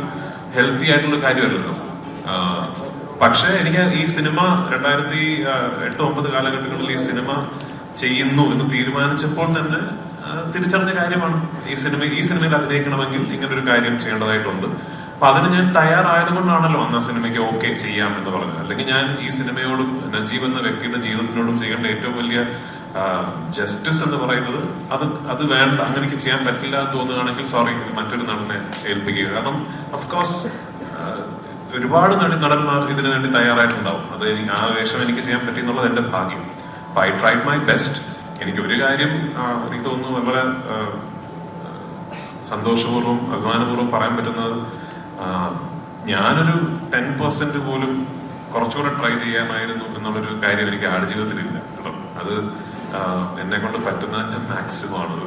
ഹെൽത്തി ആയിട്ടുള്ള കാര്യമല്ലല്ലോ. പക്ഷെ എനിക്ക് ഈ സിനിമ 2008-09 കാലഘട്ടങ്ങളിൽ ഈ സിനിമ ചെയ്യുന്നു എന്ന് തീരുമാനിച്ചപ്പോൾ തന്നെ തിരിച്ചറിഞ്ഞ കാര്യമാണ്. ഈ സിനിമയിൽ അഭിനയിക്കണമെങ്കിൽ ഇങ്ങനൊരു കാര്യം ചെയ്യേണ്ടതായിട്ടുണ്ട്. അപ്പൊ അതിന് ഞാൻ തയ്യാറായത് കൊണ്ടാണല്ലോ അന്ന് ആ സിനിമയ്ക്ക് ഓക്കെ ചെയ്യാം എന്ന് പറഞ്ഞത്. അല്ലെങ്കിൽ ഞാൻ ഈ സിനിമയോടും നജീബ് എന്ന വ്യക്തിയുടെ ജീവിതത്തിനോടും ചെയ്യേണ്ട ഏറ്റവും വലിയ ജസ്റ്റിസ് എന്ന് പറയുന്നത് അത് വേണ്ട, അങ്ങനെ ചെയ്യാൻ പറ്റില്ല എന്ന് തോന്നുകയാണെങ്കിൽ സോറി, മറ്റൊരു നടനെ ഏൽപ്പിക്കുക. കാരണം ഓഫ്കോഴ്സ് ഒരുപാട് നടന്മാർ ഇതിനു വേണ്ടി തയ്യാറായിട്ടുണ്ടാവും. അത് ആ വേഷം എനിക്ക് ചെയ്യാൻ പറ്റി എന്നുള്ളത് എന്റെ ഭാഗ്യം. അപ്പൊ ഐ ട്രൈഡ് മൈ ബെസ്റ്റ്. എനിക്ക് ഒരു കാര്യം എനിക്ക് തോന്നുന്നു വളരെ സന്തോഷപൂർവ്വം അഭിമാനപൂർവ്വം പറയാൻ പറ്റുന്നത്, ഞാനൊരു 10% പോലും കുറച്ചുകൂടെ ട്രൈ ചെയ്യാമായിരുന്നു എന്നുള്ളൊരു കാര്യം എനിക്ക് ആടുജീവിതത്തിലില്ല കേട്ടോ. അത് എന്നെ കൊണ്ട് പറ്റുന്നതിന്റെ മാക്സിമം ആണത്.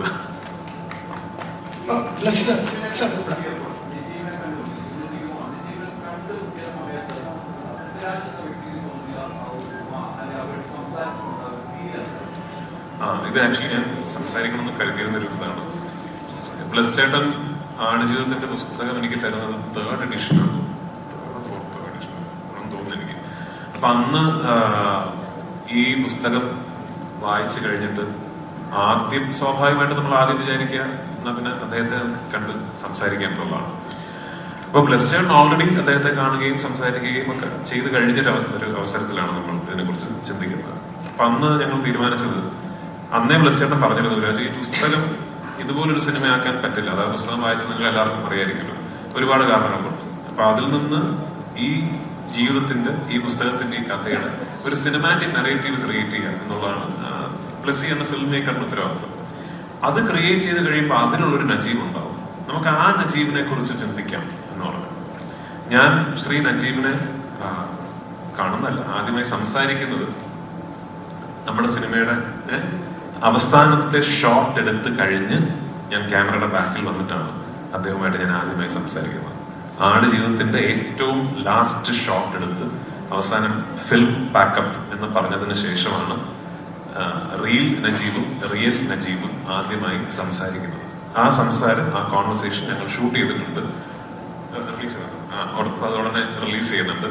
ഇത് ആക്ച്വലി ഞാൻ സംസാരിക്കണമെന്ന് കരുതിയിരുന്നൊരു ഇതാണ്. ബ്ലസ് ചേട്ടൻ ആടുജീവിതത്തിന്റെ പുസ്തകം എനിക്ക് തരുന്നത് 3rd എഡിഷനാണ്, 4th എഡിഷൻ തോന്നുന്നു എനിക്ക്. അപ്പൊ അന്ന് ഈ പുസ്തകം വായിച്ചു കഴിഞ്ഞിട്ട് ആദ്യം സ്വാഭാവികമായിട്ട് നമ്മൾ ആദ്യം വിചാരിക്കുക എന്നാ പിന്നെ അദ്ദേഹത്തെ കണ്ട് സംസാരിക്കാൻ എന്നുള്ളതാണ്. അപ്പൊ ബ്ലസ് ചേട്ടൻ ഓൾറെഡി അദ്ദേഹത്തെ കാണുകയും സംസാരിക്കുകയും ഒക്കെ ചെയ്ത് കഴിഞ്ഞൊരു അവസരത്തിലാണ് നമ്മൾ ഇതിനെക്കുറിച്ച് ചിന്തിക്കുന്നത്. അപ്പൊ അന്ന് ഞങ്ങൾ തീരുമാനിച്ചത്, അന്നേ ബ്ലസ് ചേട്ടൻ പറഞ്ഞിരുന്നു, ഈ പുസ്തകം ഇതുപോലൊരു സിനിമയാക്കാൻ പറ്റില്ല. അതായത് പുസ്തകം വായിച്ച് നിങ്ങൾ എല്ലാവർക്കും അറിയായിരിക്കുമല്ലോ, ഒരുപാട് കാരണങ്ങളുണ്ട്. അപ്പൊ അതിൽ നിന്ന് ഈ ജീവിതത്തിന്റെ, ഈ പുസ്തകത്തിന്റെ, ഈ കഥയുടെ ഒരു സിനിമാറ്റിക് നറേറ്റീവ് ക്രിയേറ്റ് ചെയ്യുക എന്നുള്ളതാണ് പ്ലസി എന്ന ഫിലിം മേക്കറിന്റെ ഉത്തരവാദിത്വം. അത് ക്രിയേറ്റ് ചെയ്ത് കഴിയുമ്പോൾ അതിനുള്ളൊരു നജീബ് ഉണ്ടാവും. നമുക്ക് ആ നജീബിനെ കുറിച്ച് ചിന്തിക്കാം എന്ന് പറഞ്ഞു. ഞാൻ ശ്രീ നജീബിനെ കാണുന്നല്ല, ആദ്യമായി സംസാരിക്കുന്നത് നമ്മുടെ സിനിമയുടെ അവസാനത്തെ ഷോട്ട് എടുത്ത് കഴിഞ്ഞ് ഞാൻ ക്യാമറയുടെ ബാക്കിൽ വന്നിട്ടാണ് അദ്ദേഹവുമായിട്ട് ഞാൻ ആദ്യമായി സംസാരിക്കുന്നത്. ആടുജീവിതത്തിന്റെ ഏറ്റവും ലാസ്റ്റ് ഷോട്ട് എടുത്ത് അവസാനം ഫിലിം പാക്കപ്പ് എന്ന് പറഞ്ഞതിന് ശേഷമാണ് റിയൽ നജീബും ആദ്യമായി സംസാരിക്കുന്നത്. ആ സംസാരം, ആ കോൺവെർസേഷൻ ഞങ്ങൾ ഷൂട്ട് ചെയ്തിട്ടുണ്ട്, അതോടനെ റിലീസ് ചെയ്യുന്നുണ്ട്.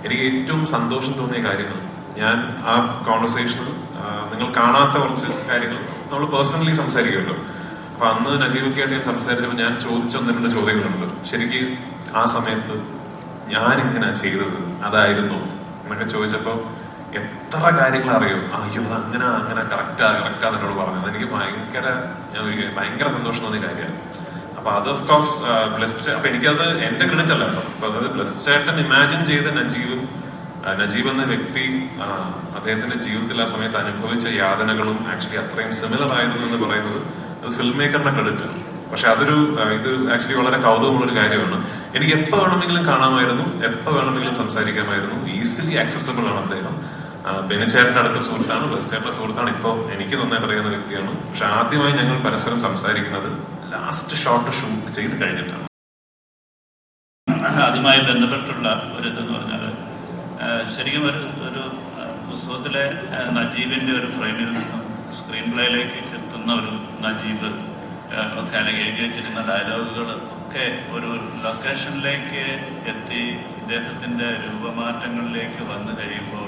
എനിക്ക് ഏറ്റവും സന്തോഷം തോന്നിയ കാര്യങ്ങൾ, ഞാൻ ആ കോൺവെർസേഷനിൽ നിങ്ങൾ കാണാത്ത കുറച്ച് കാര്യങ്ങൾ നമ്മൾ പേഴ്സണലി സംസാരിക്കുമല്ലോ. അപ്പൊ അന്ന് നജീബൊക്കെയായിട്ട് ഞാൻ സംസാരിച്ചപ്പോൾ ഞാൻ ചോദിച്ച 1-2 ചോദ്യങ്ങളുണ്ട്. ശരിക്കും ആ സമയത്ത് ഞാനിങ്ങനെ ചെയ്തത് അതായിരുന്നു എന്നൊക്കെ ചോദിച്ചപ്പോ എത്ര കാര്യങ്ങൾ അറിയും. അയ്യോ അങ്ങനെ കറക്റ്റാ എന്നോട് പറഞ്ഞത് എനിക്ക് ഭയങ്കര സന്തോഷം തോന്നിയ കാര്യമാണ്. അപ്പൊ അത് ഓഫ് കോഴ്സ് ബ്ലസ്, അപ്പൊ എനിക്കത് എന്റെ ക്രെഡിറ്റ് അല്ല കേട്ടോ. അപ്പൊ അതായത് ബ്ലസ് ചേട്ടൻ ഇമാജിൻ ചെയ്ത നജീബ് എന്ന വ്യക്തി അദ്ദേഹത്തിന്റെ ജീവിതത്തിൽ ആ സമയത്ത് അനുഭവിച്ച യാതനകളും ആക്ച്വലി അത്രയും സിമിലർ ആയിരുന്നു എന്ന് പറയുന്നത് അത് ഫിലിം മേക്കറിന്റെ ക്രെഡിറ്റ് ആണ്. പക്ഷെ ഇത് ആക്ച്വലി വളരെ കൗതുകമുള്ളൊരു കാര്യമാണ്. എനിക്ക് എപ്പോൾ വേണമെങ്കിലും കാണാമായിരുന്നു, എപ്പോൾ വേണമെങ്കിലും സംസാരിക്കാമായിരുന്നു. ഈസിലി ആക്സസിബിൾ ആണ് അദ്ദേഹം. ബെനിച്ചേട്ടന്റെ അടുത്ത സുഹൃത്താണ്, ബ്ലസ് ചേട്ടന്റെ സുഹൃത്താണ്, ഇപ്പോൾ എനിക്ക് നന്നായിട്ട് അറിയുന്ന വ്യക്തിയാണ്. പക്ഷെ ആദ്യമായി ഞങ്ങൾ പരസ്പരം സംസാരിക്കുന്നത് ലാസ്റ്റ് ഷോട്ട് ഷൂട്ട് ചെയ്ത് കഴിഞ്ഞിട്ടാണ്. അതുമായി ബന്ധപ്പെട്ടുള്ള ഒരു ഇതെന്ന് പറഞ്ഞാൽ, ശരിക്കും ഒരു പുസ്തകത്തിലെ നജീബിന്റെ ഒരു ഫ്രെയിമിൽ നിന്നും സ്ക്രീൻ പ്ലേയിലേക്ക് എത്തുന്ന ഒരു നജീബ് ഒക്കെ അല്ലെങ്കിൽ എഴുതി വെച്ചിരുന്ന ഡയലോഗുകൾ ഒക്കെ ഒരു ലൊക്കേഷനിലേക്ക് എത്തി ഇദ്ദേഹത്തിന്റെ രൂപമാറ്റങ്ങളിലേക്ക് വന്നു കഴിയുമ്പോൾ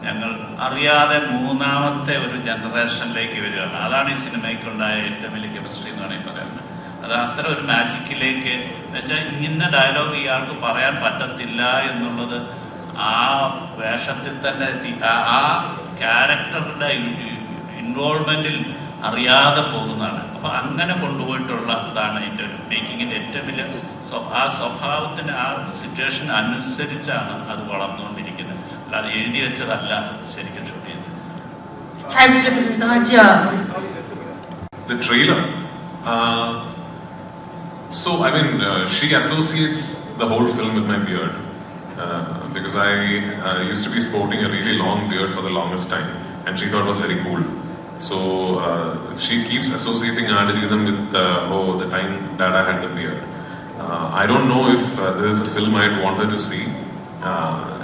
ഞങ്ങൾ അറിയാതെ 3ാമത്തെ ഒരു ജനറേഷനിലേക്ക് വരികയാണ്. അതാണ് ഈ സിനിമയ്ക്കുണ്ടായ ഏറ്റവും വലിയ കെമിസ്ട്രി എന്ന് വേണമെങ്കിൽ പറയുന്നത്. അത് അത്തരം ഒരു മാജിക്കിലേക്ക് എന്നുവെച്ചാൽ ഇന്ന ഡയലോഗ് ഇയാൾക്ക് പറയാൻ പറ്റത്തില്ല എന്നുള്ളത് ആ വേഷത്തിൽ തന്നെ ആ ക്യാരക്ടറുടെ ഇൻവോൾവ്മെന്റിൽ അറിയാതെ പോകുന്നതാണ്. അപ്പൊ അങ്ങനെ കൊണ്ടുപോയിട്ടുള്ള ഇതാണ് എൻ്റെ ഒരു മേക്കിങ്ങിന്റെ ഏറ്റവും വലിയ ആ സ്വഭാവത്തിന്, ആ സിറ്റുവേഷൻ അനുസരിച്ചാണ് അത് വളർന്നുകൊണ്ടിരിക്കുന്നത്. അല്ലാതെ എഴുതി വെച്ചതല്ല ശരിക്കും ഷൂട്ട് ചെയ്യുന്നത്. The trailer. So I mean, she associates the whole film with my beard because I used to be sporting a really long beard for the longest time, and she thought it was very cool. So she keeps associating Aadujivitham with the time Dada had the beard. I don't know if there is a film I'd want her to see,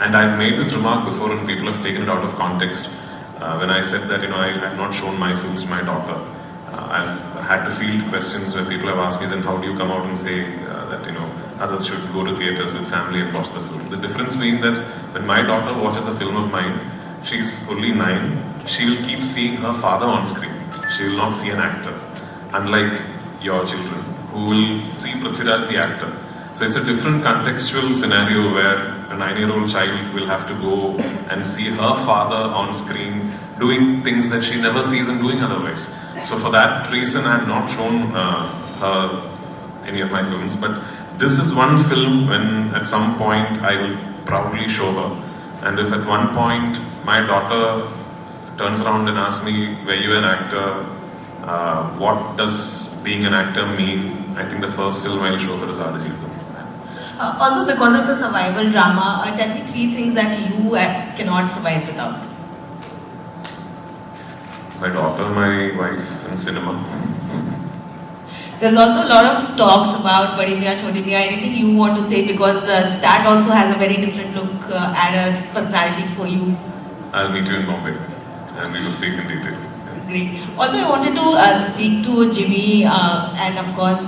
and I've made this remark before and people have taken it out of context. When I said that, I have not shown my films to my daughter, I've had to field questions where people have asked me, then how do you come out and say that others should go to theatres with family and watch the film? The difference being that when my daughter watches a film of mine, she's only 9, she will keep seeing her father on screen. She will not see an actor. unlike your children, who will see Prithviraj the actor. So it's a different contextual scenario where a 9-year-old child will have to go and see her father on screen doing things that she never sees him doing otherwise. So for that reason, I've not shown her any of my films. But this is one film when at some point I will probably show her. And if at one point my daughter turns around and asks me, were you an actor? What does being an actor mean? I think the first film I'll show her is Aadajeevitham. Also, because it's a survival drama, tell me 3 things that you cannot survive without. My daughter, my wife, and cinema. There's also a lot of talks about Badi Miyan Choti Miyan. Anything you want to say, because that also has a very different look and a personality for you. I'll meet you in Bombay and we will speak in detail. Great. Also, I wanted to speak to Jimmy and of course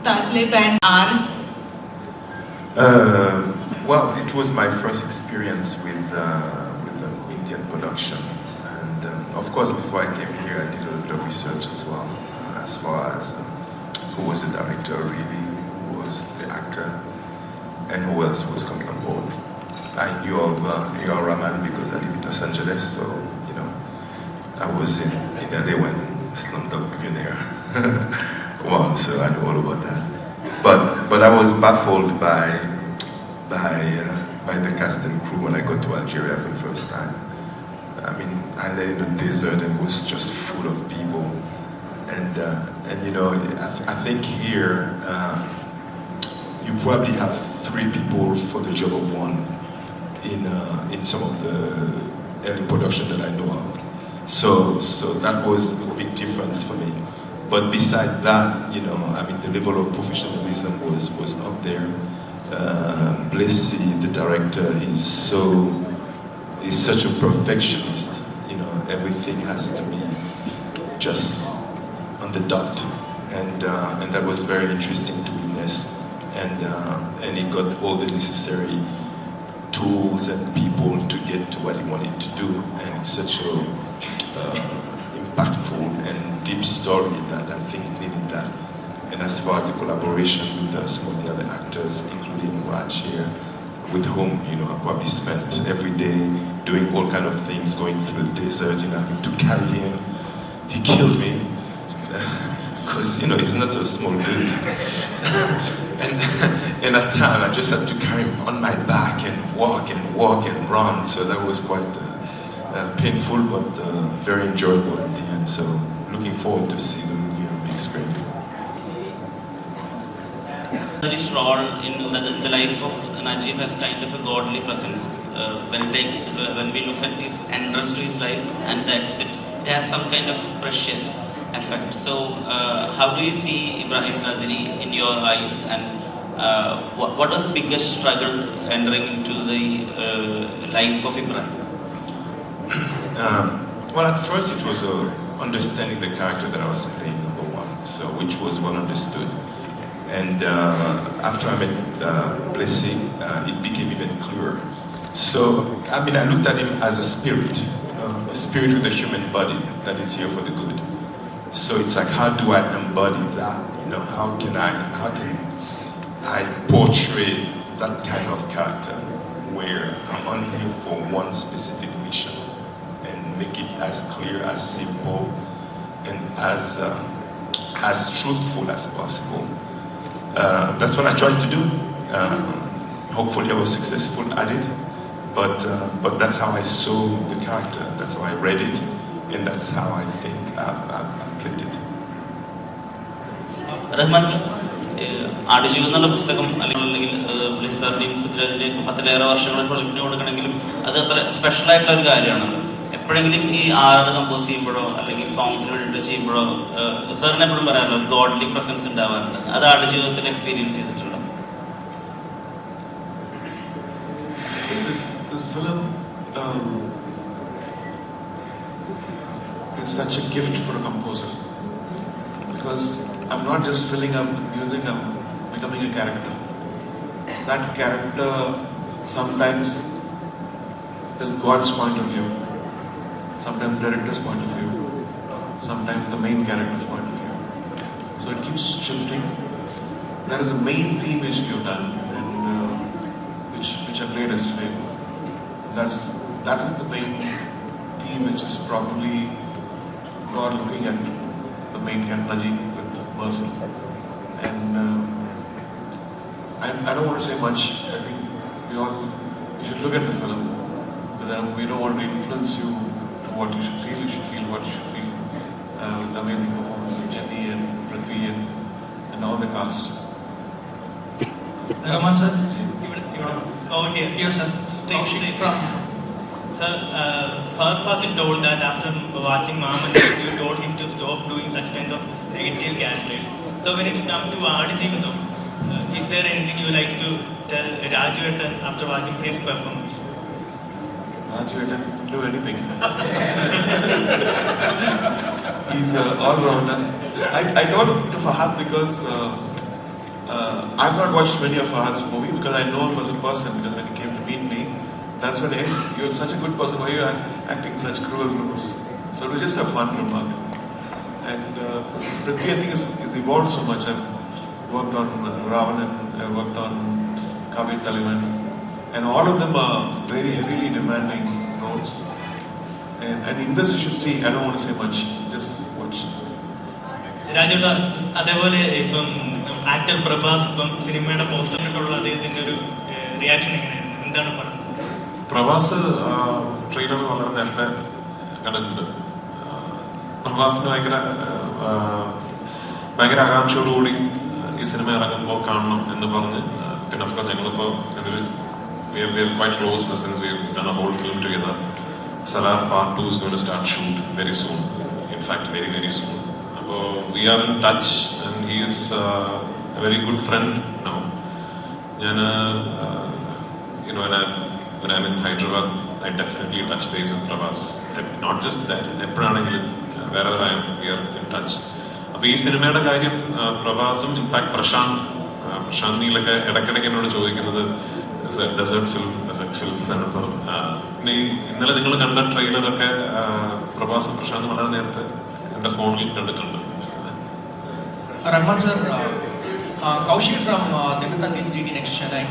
Talib and R. Well, it was my first experience with an Indian production, and of course, before I came here, I did a lot of research as well, as far as who was the director, really, who was the actor, and who else was coming on board. I knew of A.R. Rahman because I live in Los Angeles, so you know, I was in LA when Slumdog Millionaire won, so I know all about that. But I was baffled by the cast and crew when I got to Algeria for the first time. I mean, I landed in the desert and it was just full of people, and you know, I think here you probably have 3 people for the job of 1 in some of the early production that I know of. So that was a big difference for me. But besides that, you know, I mean, the level of professionalism was up there. Blessy, the director, is such a perfectionist. You know, everything has to be just on the dot, and that was very interesting to witness. And he got all the necessary tools and people to get to what he wanted to do, and it's such a impactful and deep story that I think it needed that. And as far as the collaboration with some of the other actors, including Raj here, with whom, you know, I probably spent every day doing all kind of things, going through the desert, you know, having to carry him. He killed me, because, you know, he's not a small dude. and at time, I just had to carry him on my back and walk and run, so that was quite painful, but very enjoyable at the end. So looking forward to see the movie on big screen. His role in the life of Najib has kind of a godly presence. When we look at his entrance to his life and the exit, it has some kind of precious effect. So how do you see Ibrahim Qadiri in your eyes, and what was the biggest struggle entering into the life of Ibrahim? Well, at first it was understanding the character that I was playing, number 1, so which was well understood. And after I met Blessy, it became even clearer. So, I mean, I looked at him as a spirit with a human body that is here for the good. So it's like, how do I embody that? You know, how can I portray that kind of character where I'm only here for one specific mission and make it as clear, as simple, and as truthful as possible. That's what I tried to do. Hopefully I was successful at it, but that's how I saw the character, that's how I read it, and that's how I think I've played it. Rahman sir, Aadujeevitham എന്നുള്ള പുസ്തകം അല്ലെങ്കിൽ ബ്ലിസാറിൻ്റെയും പൃഥ്വിരാജിൻ്റെയും 10-ലേറെ വർഷങ്ങൾ പ്രൊജക്റ്റിന് കൊടുക്കണമെങ്കിലും അത് അത്ര special ആയിട്ടുള്ള ഒരു കാര്യമാണ്. എപ്പോഴെങ്കിലും ഈ ആറ് കമ്പോസ് ചെയ്യുമ്പോഴോ അല്ലെങ്കിൽ സോങ്സിന് വേണ്ടിയിട്ട് ചെയ്യുമ്പോഴോ സാറിന് എപ്പോഴും പറയാറുണ്ട് ഗോഡ്ലി പ്രസൻസ് ഉണ്ടാവാറുണ്ട്. അത് ആടുജീവിതത്തിൽ എക്സ്പീരിയൻസ് ചെയ്തിട്ടുണ്ടോ? This film is such a gift for a composer, because I'm not just filling up the music, I'm becoming a character. That character sometimes is God's point of view, sometimes director's point of view, sometimes the main character's point of view. So it keeps shifting. That is the main theme which we have done, and which I played yesterday. That is the main theme, which is probably God looking at the main character Najib with mercy. And I don't want to say much. I think you should look at the film. But we don't want to influence you to what you should feel. You should feel what you should feel. With the amazing performance of Jenny and Prithvi and all the cast. Raman sir, Over here. here sir. Straight From Sir, Fahad Fasil told that after watching Maman, you told him to stop doing such kind of negative characters. So when it's come to Aadijeevatham, is there anything you like to tell Raju Ettan after watching his performance? Raju didn't do anything. He's all-rounder. I told to Fahad because I've not watched many of Fahad's movies because I know him as a person, because when he came to meet me, that's when, hey, you're such a good person, why are you acting such cruel roles? So it was just a fun remark. And Prithvi, I think, is evolved so much. I've worked on Ravan and I've worked on Kavya Talivan. And all of them are very heavily demanding roles. And in this you should see, I don't want to say much, just watch. രാജേട്ട അതേപോലെ ഇപ്പം actor Prabhas ഇപ്പം സിനിമയുടെ പോസ്റ്ററിലുള്ള അദ്ദേഹത്തിന്റെ ഒരു reaction എങ്ങനെയായിരുന്നു, എന്താണ് പറഞ്ഞത്? Prabhas trailer വളരെ നേരത്തെ കണ്ടിട്ടുണ്ട്. പ്രഭാസിന് ഭയങ്കര ആകാംക്ഷയോടുകൂടി ഈ സിനിമ ഇറങ്ങുമ്പോൾ കാണണം എന്ന് പറഞ്ഞ്, പിന്നെ ഓഫ്കോഴ്സ് ഞങ്ങളിപ്പോൾ we are quite close in the sense we have done a whole film together. Salar Part 2 is going to start shoot very soon. In fact, very, very soon. So we are in touch and he is a very good friend now. When I'm in Hyderabad, I definitely touch base with Prabhas. Not just that, wherever I am, we are in touch. അപ്പോൾ ഈ സിനിമയുടെ കാര്യം പ്രഭാസും in fact Prashant നീലൊക്കെ ഇടയ്ക്കിടയ്ക്ക് എന്നോട് ചോദിക്കുന്നത് desert film എന്നാണ്. ഇപ്പോൾ പിന്നെ ഇന്നലെ നിങ്ങൾ കണ്ട ട്രെയിലറൊക്കെ പ്രഭാസും പ്രശാന്ത് വളരെ നേരത്തെ എൻ്റെ ഫോണിൽ കണ്ടിട്ടുണ്ട്. Rahman sir, Kaushik from Tinatandi DD Next Chennai.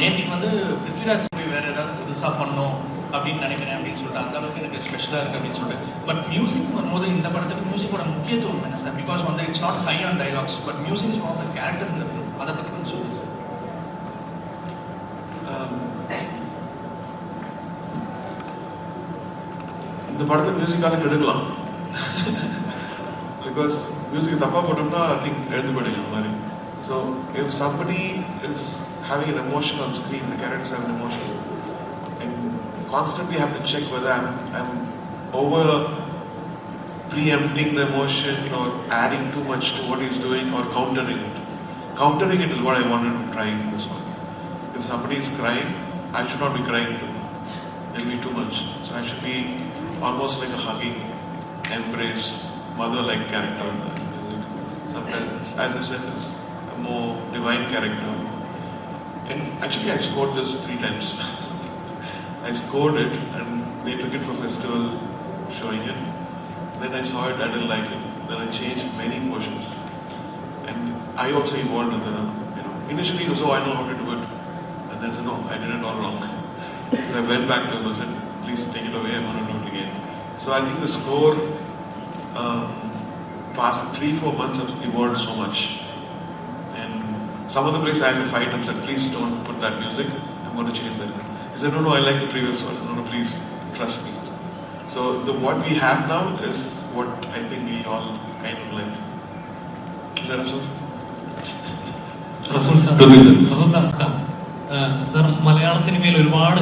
நேற்றுக்கு வந்து பிருத்விராஜ் போய் வேறு ஏதாவது புதுசாக பண்ணோம் அப்படின்னு நினைக்கிறேன் அப்படின்னு சொல்லிட்டு அந்த அளவுக்கு எனக்கு ஸ்பெஷலாக இருக்குது அப்படின்னு சொல்லிட்டு. பட் மியூசிக் வரும்போது இந்த படத்துக்கு மியூசிக்கோட முக்கியத்துவம் என்ன சார்? பிகாஸ் வந்து it's not high on dialogues, but music is one of the characters இந்த ஃபிலிம். அதை பற்றி கொஞ்சம் சொல்லுங்கள் சார். இந்த படத்தை மியூசிக்காக எடுக்கலாம். Because music தப்பா போட்டோம்னா I think எழுந்து போயிடும் மாதிரி. So if somebody is having an emotion on screen, the characters have an emotion, and constantly have to check whether I'm over preempting the emotion or adding too much to what he's doing or countering it. Countering it is what I wanted to try in this one. If somebody is crying, I should not be crying too. It'll be too much. So I should be almost like a hugging, embrace, mother-like character in the music. Sometimes, as I said, it's a more divine character. And actually, I scored this 3 times. I scored it, and they took it for festival, showing it. Then I saw it, I didn't like it. Then I changed many portions, and I also evolved with it. Initially, it was, oh, I know how to do it, and then I said, no, I did it all wrong. So I went back to him and said, please take it away, I want to do it again. So I think the score past 3-4 months have evolved so much. And some of the places I had to fight and said, please don't put that music, I'm going to change that. He said, no, I like the previous one. No, please, trust me. So what we have now is what I think we all kind of like. Is that so? Sir, മലയാള സിനിമയിൽ ഒരുപാട്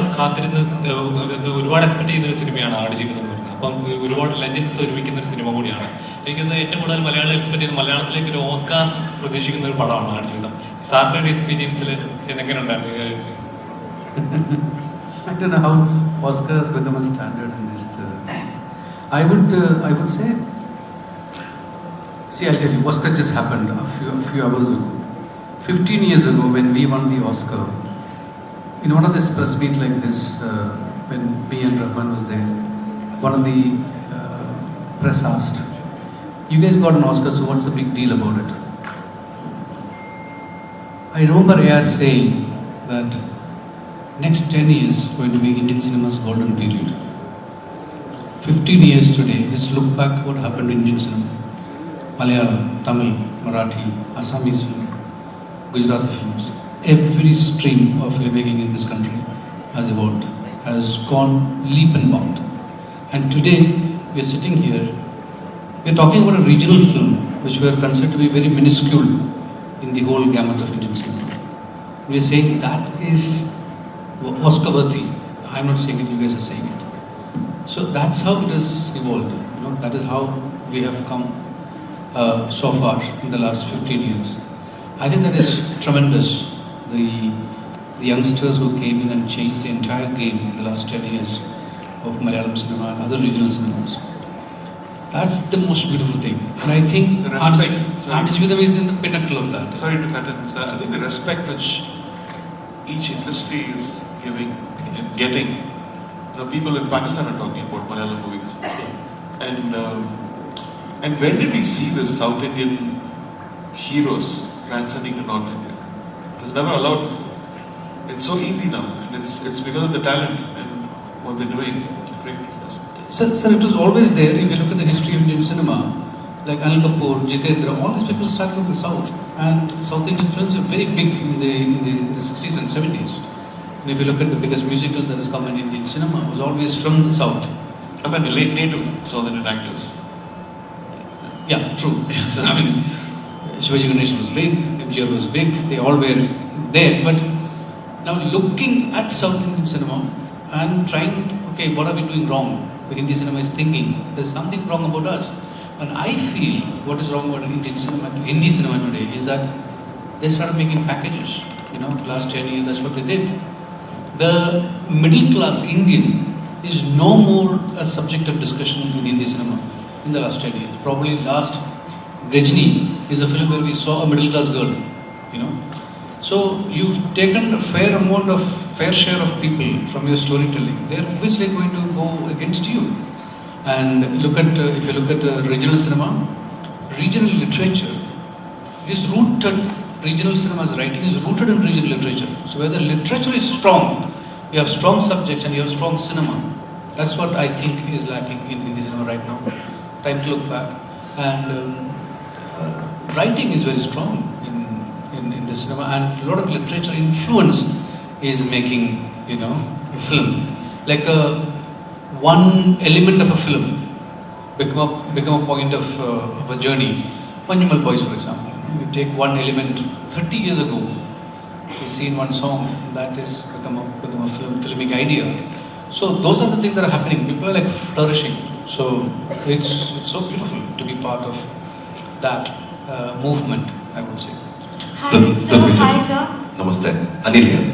ഒരുപാട് expect ചെയ്യുന്ന ഒരു സിനിമയാണ് ആടുജീവിതം എന്ന് പറയുന്നത്. അപ്പം ഒരുപാട് ലെജൻഡ്സ് ഒരുമിക്കുന്ന ഒരു സിനിമ കൂടിയാണ്. എനിക്കൊന്ന് ഏറ്റവും കൂടുതൽ മലയാളം എക്സ്പെക്ട് ചെയ്യുന്ന മലയാളത്തിലേക്ക് ഒരു ഓസ്കാർ പ്രതീക്ഷിക്കുന്ന ഒരു പടമാണ് ആടുജീവിതം. സാറിന്റെ ഒരു എക്സ്പീരിയൻസിൽ എങ്ങനെ ഉണ്ടായിരുന്നു? I don't know how Oscar has become a standard in this. I would say, see, I'll tell you, Oscar just happened a few hours ago. 15 years ago, when we won the Oscar, in one of this press meet like this, when me and Rahman was there, one of the press asked, "You guys got an Oscar, so what's the big deal about it?" I remember AR saying that next 10 years going to be Indian cinema's golden period. 15 years today, just look back what happened in Indian cinema. Malayalam, Tamil, Marathi, Assamese film, Gujarati films. Every stream of filmmaking in this country has evolved, has gone leap and bound. And today, we are sitting here, we are talking about a regional film which we are considered to be very minuscule in the whole gamut of Indian cinema. We are saying that is Oscar worthy. I'm not saying it, you guys are saying it. So that's how it has evolved. That is how we have come so far in the last 15 years. I think that is tremendous. The youngsters who came in and changed the entire game in the last 10 years of Malayalam cinema and other regional cinemas. That's the most beautiful thing. And I think Aadijivitham is in the pinnacle of that. Sorry to cut in, sir. I think the respect which each industry is giving and getting. People in Pakistan are talking about Malayalam movies. And when did we see the South Indian heroes transcending to North India? It was never allowed. It's so easy now, and it's because of the talent and what they're doing. Great. Sir, it was always there. If you look at the history of Indian cinema, like Anil Kapoor, Jitendra, all these people started with the South, and South Indian films are very big in the 60s and 70s. And if you look at the biggest musical that has come in Indian cinema, it was always from the South. I mean, the late native South Indian actors. Yeah, true. So, I mean, Shivaji Ganesan was big, MGR was big, they all were there. But now looking at South Indian cinema and trying, okay, what are we doing wrong? The Hindi cinema is thinking there's something wrong about us. And I feel what is wrong about Hindi cinema today is that they started making packages. Last 10 years, that's what they did. The middle class Indian is no more a subject of discussion in Hindi cinema in the last 10 years. Probably last Gajini is a film where we saw a middle class girl, So you've taken a fair share of people from your storytelling. They're obviously going to go against you. And if you look at regional cinema, regional literature, it is rooted. Regional cinema's writing is rooted in regional literature. So where the literature is strong, you have strong subjects and you have strong cinema. That's what I think is lacking in Hindi cinema right now. Time to look back. And writing is very strong in the cinema, and a lot of literature influence is making, film. Like one element of a film become a point of a journey. Manjumal Boys, for example. You take one element 30 years ago, you see in one song, that is become a filmic idea. So those are the things that are happening. People are like flourishing. So it's so beautiful to be part of that movement, I would say. Hi, sir. Hi, sir. Namaste. Anil here.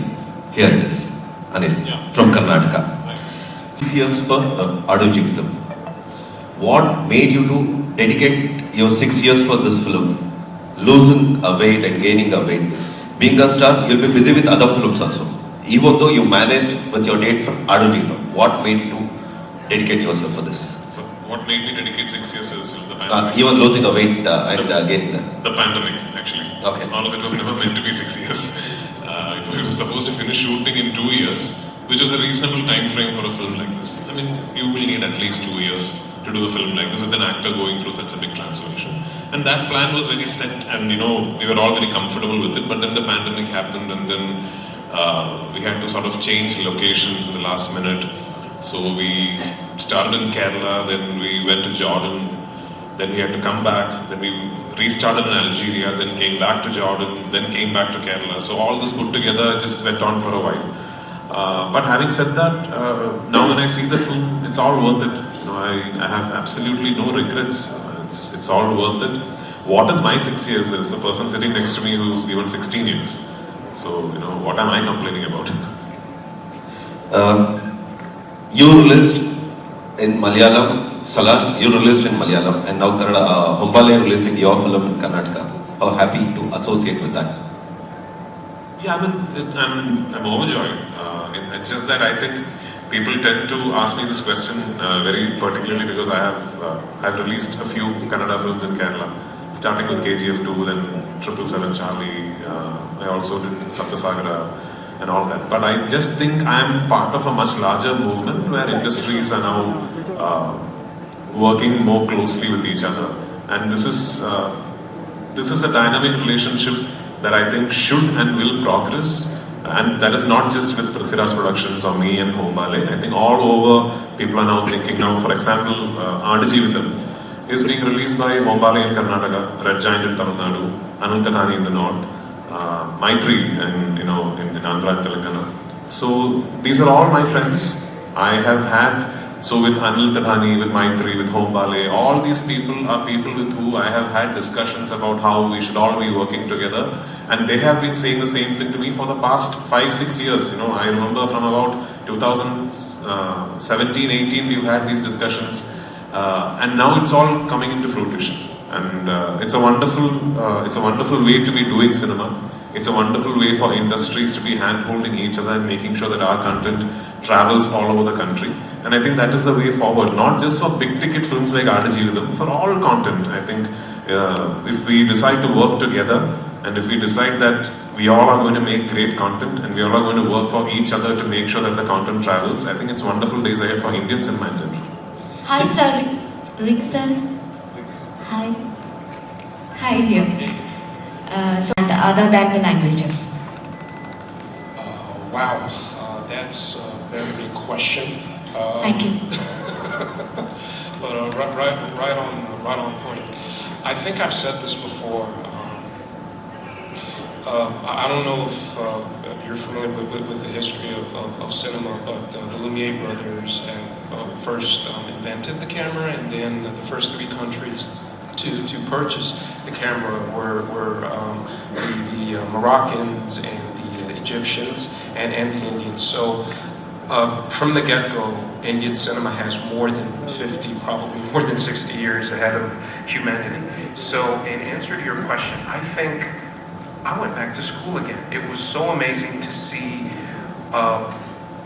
Here it is. Anil from Karnataka. 6 years for Aadijivitham. What made you to dedicate your 6 years for this film? Losing a weight and gaining a weight. Being a star, you'll be busy with other films also. Even though you managed with your date for Aadijivitham, what made you dedicate yourself for this? What made me dedicate 6 years to this film? The pandemic. Even losing a weight and gaining that. The pandemic, actually. Okay. All of it was never meant to be 6 years. We were supposed to finish shooting in 2 years, which was a reasonable time frame for a film like this. I mean, you will need at least 2 years to do a film like this with an actor going through such a big transformation. And that plan was very set, and we were all very comfortable with it. But then the pandemic happened, and then we had to sort of change locations in the last minute. So we started in Kerala, then we went to Jordan, then we had to come back, then we restarted in Algeria, then came back to Jordan, then came back to Kerala. So all this put together just went on for a while. But having said that, now when I see the film, it's all worth it. I have absolutely no regrets. It's all worth it. What is my 6 years? There's a person sitting next to me who's given 16 years. So, what am I complaining about? You released in Malayalam, Salah, you released in Malayalam, and now Hombale releasing your film in Karnataka. How happy to associate with that? Yeah, I'm overjoyed. It's just that I think people tend to ask me this question very particularly because I've released a few Kannada films in Kerala, starting with KGF 2, then 777 Charlie. I also did Saptasagara and all that. But I just think I'm part of a much larger movement where industries are now working more closely with each other, and this is a dynamic relationship that I think should and will progress. And that is not just with Prithviraj Productions or me and Hombale. I think all over people are now thinking now, for example, Aadujivitham is being released by Hombale in Karnataka, Red Giant in Tamil Nadu, Anil Tadhani in the north, Maitri in Andhra and Telangana. So these are all my friends. I have had, so with Anil Tadhani, with Maitri, with Hombale, all these people are people with who I have had discussions about how we should all be working together. And they have been saying the same thing to me for the past 5-6 years. I remember from about 2017-18 we've had these discussions, and now it's all coming into fruition. And it's a wonderful way to be doing cinema. It's a wonderful way for industries to be hand-holding each other and making sure that our content travels all over the country. And I think that is the way forward, not just for big-ticket films like Aadujivitham, for all content. I think if we decide to work together, and if we decide that we all are going to make great content and we all are going to work for each other to make sure that the content travels, I think it's wonderful days ahead for Indian cinema in general. Hi sir, Rick sir. Hi. Hi here. So and other than the languages. Wow, that's a very big question. Thank you. But right on point. I think I've said this before. I don't know if you're familiar with the history of cinema, but the Lumiere brothers first invented the camera, and then the first 3 countries to purchase the camera were the Moroccans and the Egyptians and the Indians. So from the get-go, Indian cinema has more than 50, probably more than 60 years ahead of humanity. So in answer to your question, I think I went back to school again. It was so amazing to see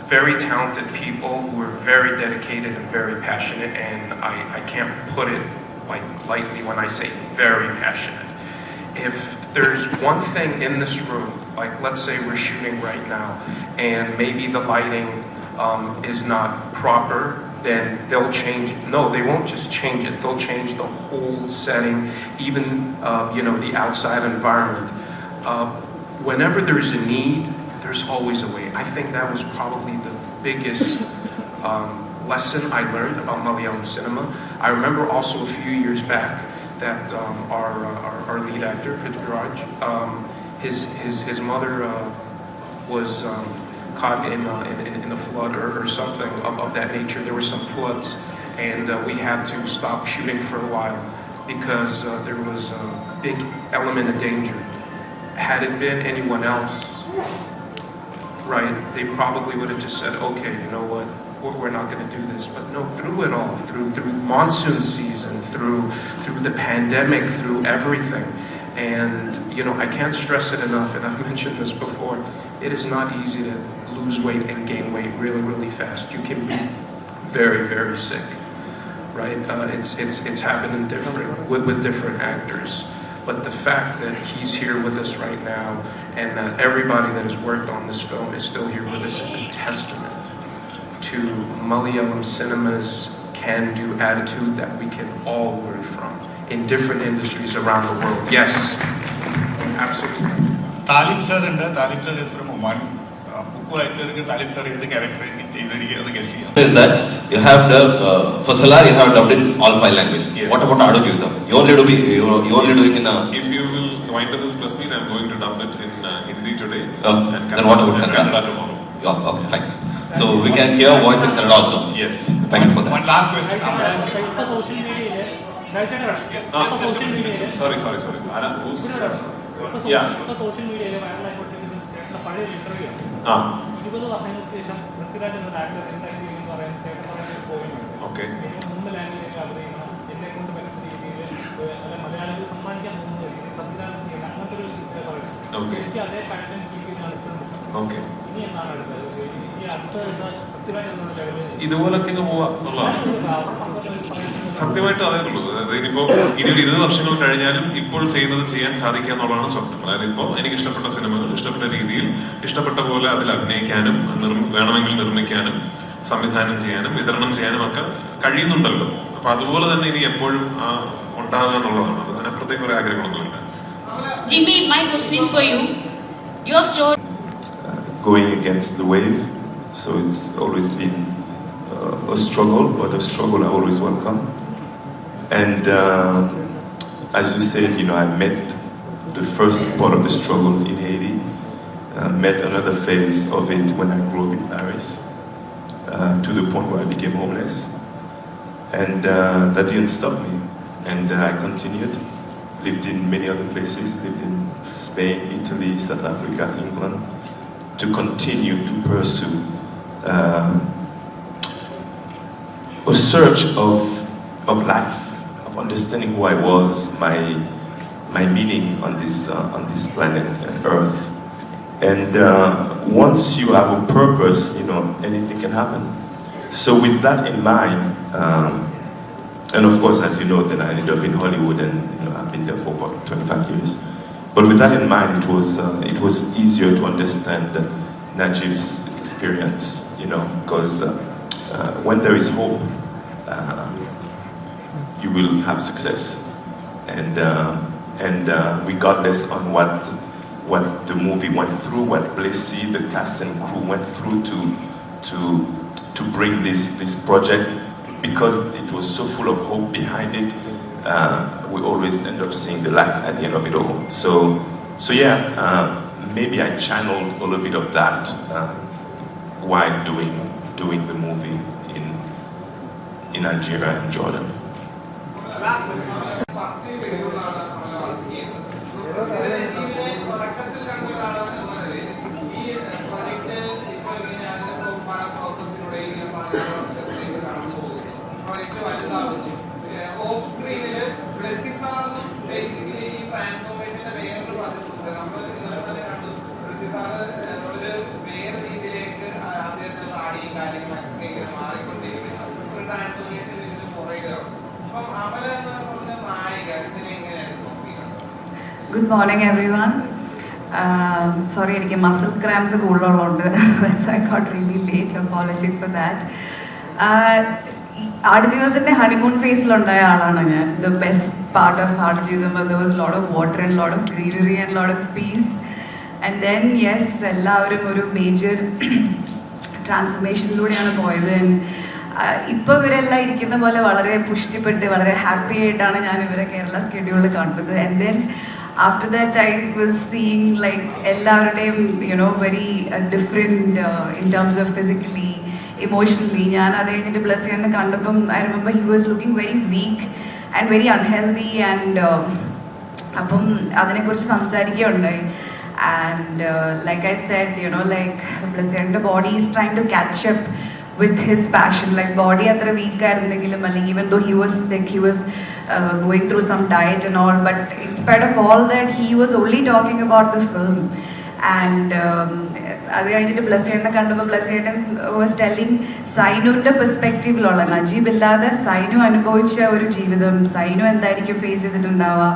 very talented people who were very dedicated and very passionate, and I can't put it lightly when I say very passionate. If there's one thing in this room, like let's say we're shooting right now, and maybe the lighting is not proper, then they'll change it. No, they won't just change it. They'll change the whole setting, even the outside environment. Whenever there's a need, there's always a way. I think that was probably the biggest lesson I learned about Malayalam cinema. I remember also a few years back that our lead actor, Prithviraj, his mother was caught in a flood or something of that nature. There were some floods, and we had to stop shooting for a while because there was a big element of danger. Had it been anyone else, right, they probably would have just said, okay, you know what, we're not going to do this. But no, through it all, through monsoon season, through the pandemic, through everything. And, I can't stress it enough, and I've mentioned this before, it is not easy to lose weight and gain weight really, really fast. You can be very, very sick, right? It's happening with different actors. But the fact that he's here with us right now, and that everybody that has worked on this film is still here with us, is a testament to Malayalam cinema's can-do attitude that we can all learn from in different industries around the world. Yes, absolutely. Talib sir is from Oman. Talib sir is the character is that you have for Salar you have dubbed in all 5 languages. Yes. What about Aadujivitham? You only do it in a... If you will wind up this press meet, I'm going to dub it in Hindi today. And then what about Kannada tomorrow? Yeah, okay, fine. So we can hear voice in Kannada also. Yes. Thank you for that. One last question. Sorry. Yeah. Okay. Okay. Okay. ഇതുപോലൊക്കെ പോവാ എന്നുള്ളതാണ് സത്യമായിട്ട് അതേയുള്ളൂ. അതായത് ഇനിയിപ്പോ ഇനി ഒരു 20 വർഷങ്ങൾ കഴിഞ്ഞാലും ഇപ്പോൾ ചെയ്യുന്നത് ചെയ്യാൻ സാധിക്കുക എന്നുള്ളതാണ് സ്വപ്നം. അതായത് ഇപ്പോൾ എനിക്ക് ഇഷ്ടപ്പെട്ട സിനിമകൾ ഇഷ്ടപ്പെട്ട രീതിയിൽ ഇഷ്ടപ്പെട്ട പോലെ അതിൽ അഭിനയിക്കാനും വേണമെങ്കിൽ നിർമ്മിക്കാനും സംവിധാനം ചെയ്യാനും വിതരണം ചെയ്യാനും ഒക്കെ കഴിയുന്നുണ്ടല്ലോ. അപ്പൊ അതുപോലെ തന്നെ ഇനി എപ്പോഴും ഉണ്ടാകുക എന്നുള്ളതാണ്. അത് അതിനപ്പുറത്തേക്ക് ഒരു ആഗ്രഹങ്ങളൊന്നുമില്ല. Jimmy, my question is for you. Your story. Going against the wave, so it's always been a struggle, but a struggle I always welcome. And as you said, I met the first part of the struggle in Haiti, met another phase of it when I grew up in Paris, to the point where I became homeless. And that didn't stop me. And I continued, lived in many other places, lived in Spain, Italy, South Africa, England, to continue to pursue a search of life, of understanding who I was, my meaning on this planet Earth. And once you have a purpose, anything can happen. So with that in mind, and of course, as you know, then I ended up in Hollywood, and I've been there for about 25 years. But with that in mind, it was easier to understand Najib's experience, because when there is hope, you will have success. And regardless on what the movie went through, what Blessy, the cast and crew went through to bring this project, because it was so full of hope behind it, we always end up seeing the light at the end of it all. So yeah, maybe I channeled a little bit of that while doing the movie in Algeria and Jordan. Good morning, everyone. Sorry, എനിക്ക് muscle cramps കൂടുതലുണ്ട്. That's why I got really late. Apologies for that. ആടുജീവിതത്തിന്റെ honeymoon ഫേസിലുണ്ടായ ആളാണ് ഞാൻ. The best part of Aadujeevitham, there was a lot of water and a lot of greenery and a lot of peace. And then yes, എല്ലാവരും ഒരു major ട്രാൻസ്ഫോർമേഷനിലൂടെയാണ് പോയത്. ഇപ്പോൾ ഇവരെല്ലാം ഇരിക്കുന്ന പോലെ വളരെ പുഷ്ടിപ്പെട്ട് വളരെ ഹാപ്പി ആയിട്ടാണ് ഞാൻ ഇവരെ കേരള സ്കെഡ്യൂളിൽ കണ്ടത്. And then after that I was seeing like എല്ലാവരുടെയും very different in terms of physically, emotionally. ഞാൻ അത് കഴിഞ്ഞിട്ട് പ്ലസ് ചെയ്യാൻ കണ്ടപ്പം I remember he was looking very weak and very unhealthy, and അപ്പം അതിനെക്കുറിച്ച് സംസാരിക്കുകയുണ്ടായി. And like I said, like plus ചെയ്യാൻ്റെ body is trying to catch up with his passion. Like body അത്ര weak ആയിരുന്നെങ്കിലും, അല്ലെങ്കിൽ even though he was sick, he was going through some diet and all, but in spite of all that, he was only talking about the film. And അത് കഴിഞ്ഞിട്ട് plus ചേട്ടനെ കണ്ടപ്പോൾ plus ചേട്ടൻ was telling സൈനുവിൻ്റെ പെർസ്പെക്റ്റീവിലുള്ള, Najeeb ഇല്ലാതെ സൈനു അനുഭവിച്ച ഒരു ജീവിതം, സൈനു എന്തായിരിക്കും ഫേസ് ചെയ്തിട്ടുണ്ടാവുക,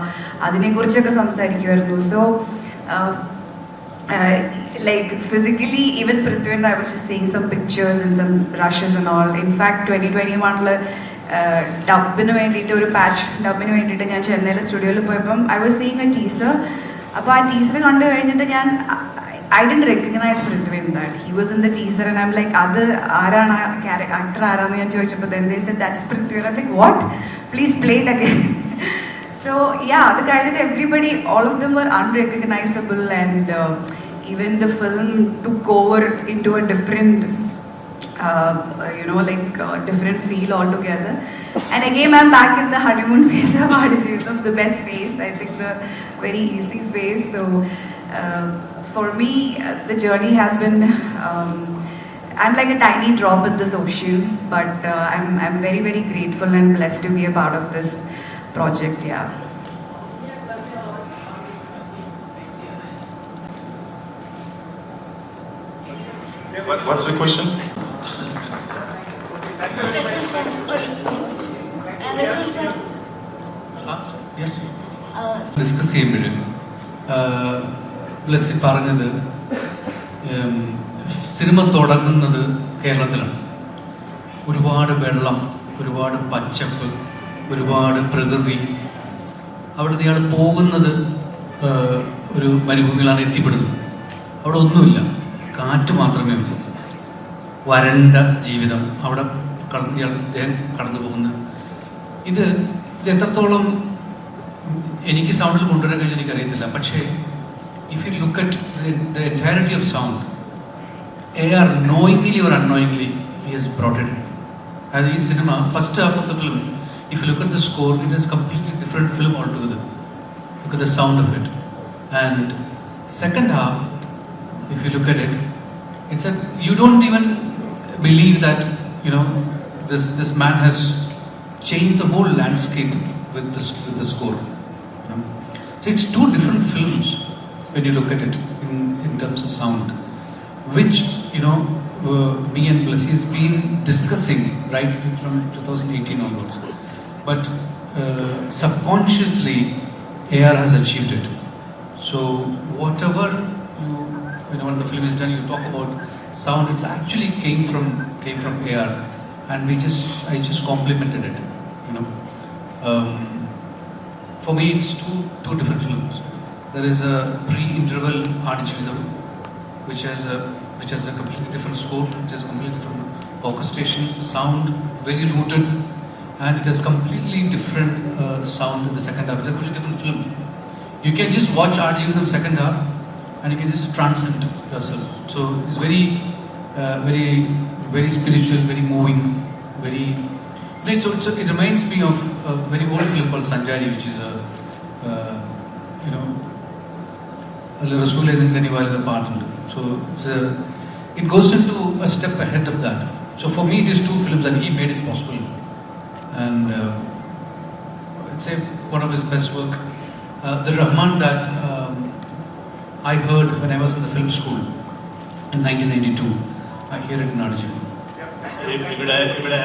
അതിനെക്കുറിച്ചൊക്കെ സംസാരിക്കുമായിരുന്നു. So like physically, even Prithvi and I was just seeing some pictures and some rushes and all. In fact, 2021 ഡബിന് വേണ്ടിയിട്ട് ഒരു പാച്ച് ഡബിന് വേണ്ടിയിട്ട് ഞാൻ ചെന്നൈയിലെ സ്റ്റുഡിയോയിൽ പോയപ്പം I was seeing A teaser. അപ്പോൾ ആ ടീസർ കണ്ടു കഴിഞ്ഞിട്ട് ഞാൻ I didn't recognize Prithvi in that. He was in the teaser and I'm like, അത് ആരാണ് ആക്ടർ ആരാന്ന് ഞാൻ ചോദിച്ചപ്പോൾ then they said that's Prithvi. I'm like, what? Please play it again. So yeah, the guys that everybody, all of them were unrecognizable, and even the film took over into a different, different feel altogether. And again, I'm back in the honeymoon phase of Aadijeevatham, the best phase, I think the very easy phase. So for me, the journey has been, I'm like a tiny drop in this ocean, but I'm very, very grateful and blessed to be a part of this project. Yeah. What's the question? Discuss ചെയ്യുമ്പോഴും ബ്ലസ്സി പറഞ്ഞത് cinema തുടങ്ങുന്നത് കേരളത്തിലാണ്. ഒരുപാട് വെള്ളം, ഒരുപാട് പച്ചപ്പ്, ഒരുപാട് പ്രകൃതി. അവിടുത്തെ ഇയാൾ പോകുന്നത് ഒരു മരുഭൂമിയിലാണ് എത്തിപ്പെടുന്നത്. അവിടെ ഒന്നുമില്ല, കാറ്റ് മാത്രമേ ഉള്ളൂ. വരണ്ട ജീവിതം അവിടെ ഇയാൾ അദ്ദേഹം കടന്നു പോകുന്നത്. ഇത് എത്രത്തോളം എനിക്ക് സൗണ്ടിൽ കൊണ്ടുവരാൻ കഴിഞ്ഞാൽ എനിക്കറിയത്തില്ല. പക്ഷേ if you look at the entirety of sound, AR knowingly or unknowingly he has brought it. As in cinema, first half of the film, if you look at the score, it is completely different film altogether. Look at the sound of it. And second half, if you look at it, it's a, you don't even believe that, you know, this man has changed the whole landscape with the score. You know? So it's two different films when you look at it in terms of sound, which, you know, me and Blessy has been discussing right from 2018 onwards. But subconsciously, AR has achieved it. So whatever you know, when the film is done, you talk about sound. It's actually came from AR, and I just complimented it. You know, for me, it's two different films. There is a pre-interval Aadijeevitham, which has a completely different score, which has a completely different orchestration, sound, very rooted, and it has completely different sound in the second half. It's a completely different film. You can just watch Aadijeevitham second half, and you can just transcend yourself. So it's very, very spiritual, very moving, very. It reminds me of a very old film called Sanjari, which is a, you know, Rasool Edinganiwala part. So it goes into a step ahead of that. So for me, these two films, and he made it possible. And I'd say one of his best work. The Rahman that I heard when I was in the film school in 1992, I hear it in Aadijeevitham. ഇവിടെ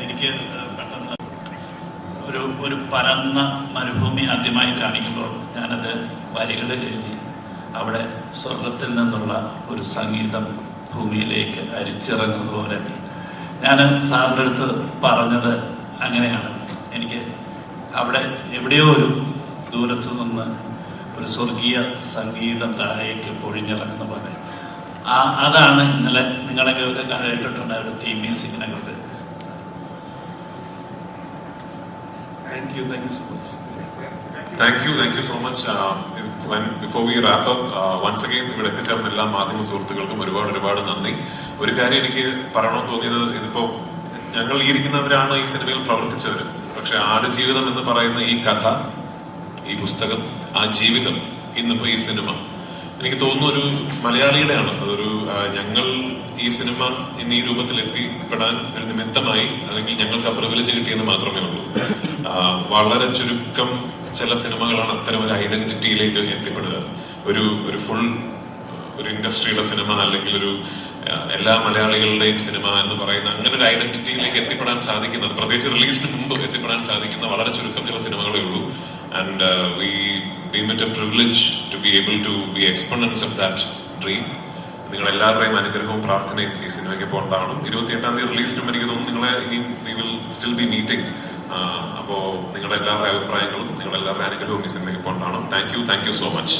എനിക്ക് പെട്ടെന്ന് ഒരു പരന്ന മരുഭൂമി ആദ്യമായി കാണിക്കുമ്പോൾ ഞാനത് വരികളിൽ എഴുതി. അവിടെ സ്വർഗത്തിൽ നിന്നുള്ള ഒരു സംഗീതം ഭൂമിയിലേക്ക് അരിച്ചിറങ്ങുന്നത് പോലെ ഞാൻ സാറിൻ്റെ അടുത്ത് പറഞ്ഞത് അങ്ങനെയാണ്. എനിക്ക് അവിടെ എവിടെയോ ഒരു ദൂരത്തു നിന്ന് ഒരു സ്വർഗീയ സംഗീതം താഴേക്ക് പൊഴിഞ്ഞിറങ്ങുന്ന പോലെ അതാണ് ഇന്നലെ നിങ്ങളെങ്കിലൊക്കെ കേട്ടിട്ടുണ്ട് ഒരു theme മ്യൂസിക്കിനകത്ത്. Thank you so much. Thank you so much. Before we wrap up, once again, ഇവിടെ എത്തിച്ചേർന്ന എല്ലാ മാധ്യമ സുഹൃത്തുക്കൾക്കും ഒരുപാട് നന്ദി. ഒരു കാര്യം എനിക്ക് പറയണമെന്ന് തോന്നിയത്, ഇതിപ്പോ ഞങ്ങൾ ഈ ഇരിക്കുന്നവരാണ് ഈ സിനിമയിൽ പ്രവർത്തിച്ചവർ. പക്ഷെ ആടുജീവിതം എന്ന് പറയുന്ന ഈ കഥ, ഈ പുസ്തകം, ആ ജീവിതം, ഇന്നിപ്പോ ഈ സിനിമ, എനിക്ക് തോന്നുന്നു ഒരു മലയാളിയുടെയാണ്. അതൊരു ഞങ്ങൾ ഈ സിനിമ ഇന്ന് ഈ രൂപത്തിൽ എത്തിപ്പെടാൻ ഒരു നിമിത്തമായി, അല്ലെങ്കിൽ ഞങ്ങൾക്ക് ആ പ്രിവിലേജ് കിട്ടിയെന്ന് മാത്രമേ ഉള്ളൂ. വളരെ ചുരുക്കം ചില സിനിമകളാണ് അത്തരം ഒരു ഐഡന്റിറ്റിയിലേക്ക് എത്തിപ്പെടുക. ഒരു ഫുൾ ഒരു ഇൻഡസ്ട്രിയുടെ സിനിമ, അല്ലെങ്കിൽ ഒരു എല്ലാ മലയാളികളുടെയും സിനിമ എന്ന് പറയുന്ന അങ്ങനെ ഒരു ഐഡന്റിറ്റിയിലേക്ക് എത്തിപ്പെടാൻ സാധിക്കുന്നത്, പ്രത്യേകിച്ച് റിലീസിന് മുമ്പ് എത്തിപ്പെടാൻ സാധിക്കുന്ന വളരെ ചുരുക്കം ചില സിനിമകളേ ഉള്ളൂ. And we deem it a privilege to be able to be exponents of that dream. നിങ്ങളെല്ലാവരുടെയും അനുഗ്രഹവും പ്രാർത്ഥനയും ഈ സിനിമയ്ക്ക് ഇപ്പോൾ ഉണ്ടാവണം. 28-ാം തീയതി റിലീസിനും എനിക്ക് തോന്നുന്നു നിങ്ങളെ ഇനി we will still be meeting. അപ്പോൾ നിങ്ങളുടെ എല്ലാവരുടെ അഭിപ്രായങ്ങളും നിങ്ങളെല്ലാവരുടെ അനുഗ്രഹവും ഈ സിനിമയ്ക്ക് ഇപ്പോൾ ഉണ്ടാവണം. Thank you so much.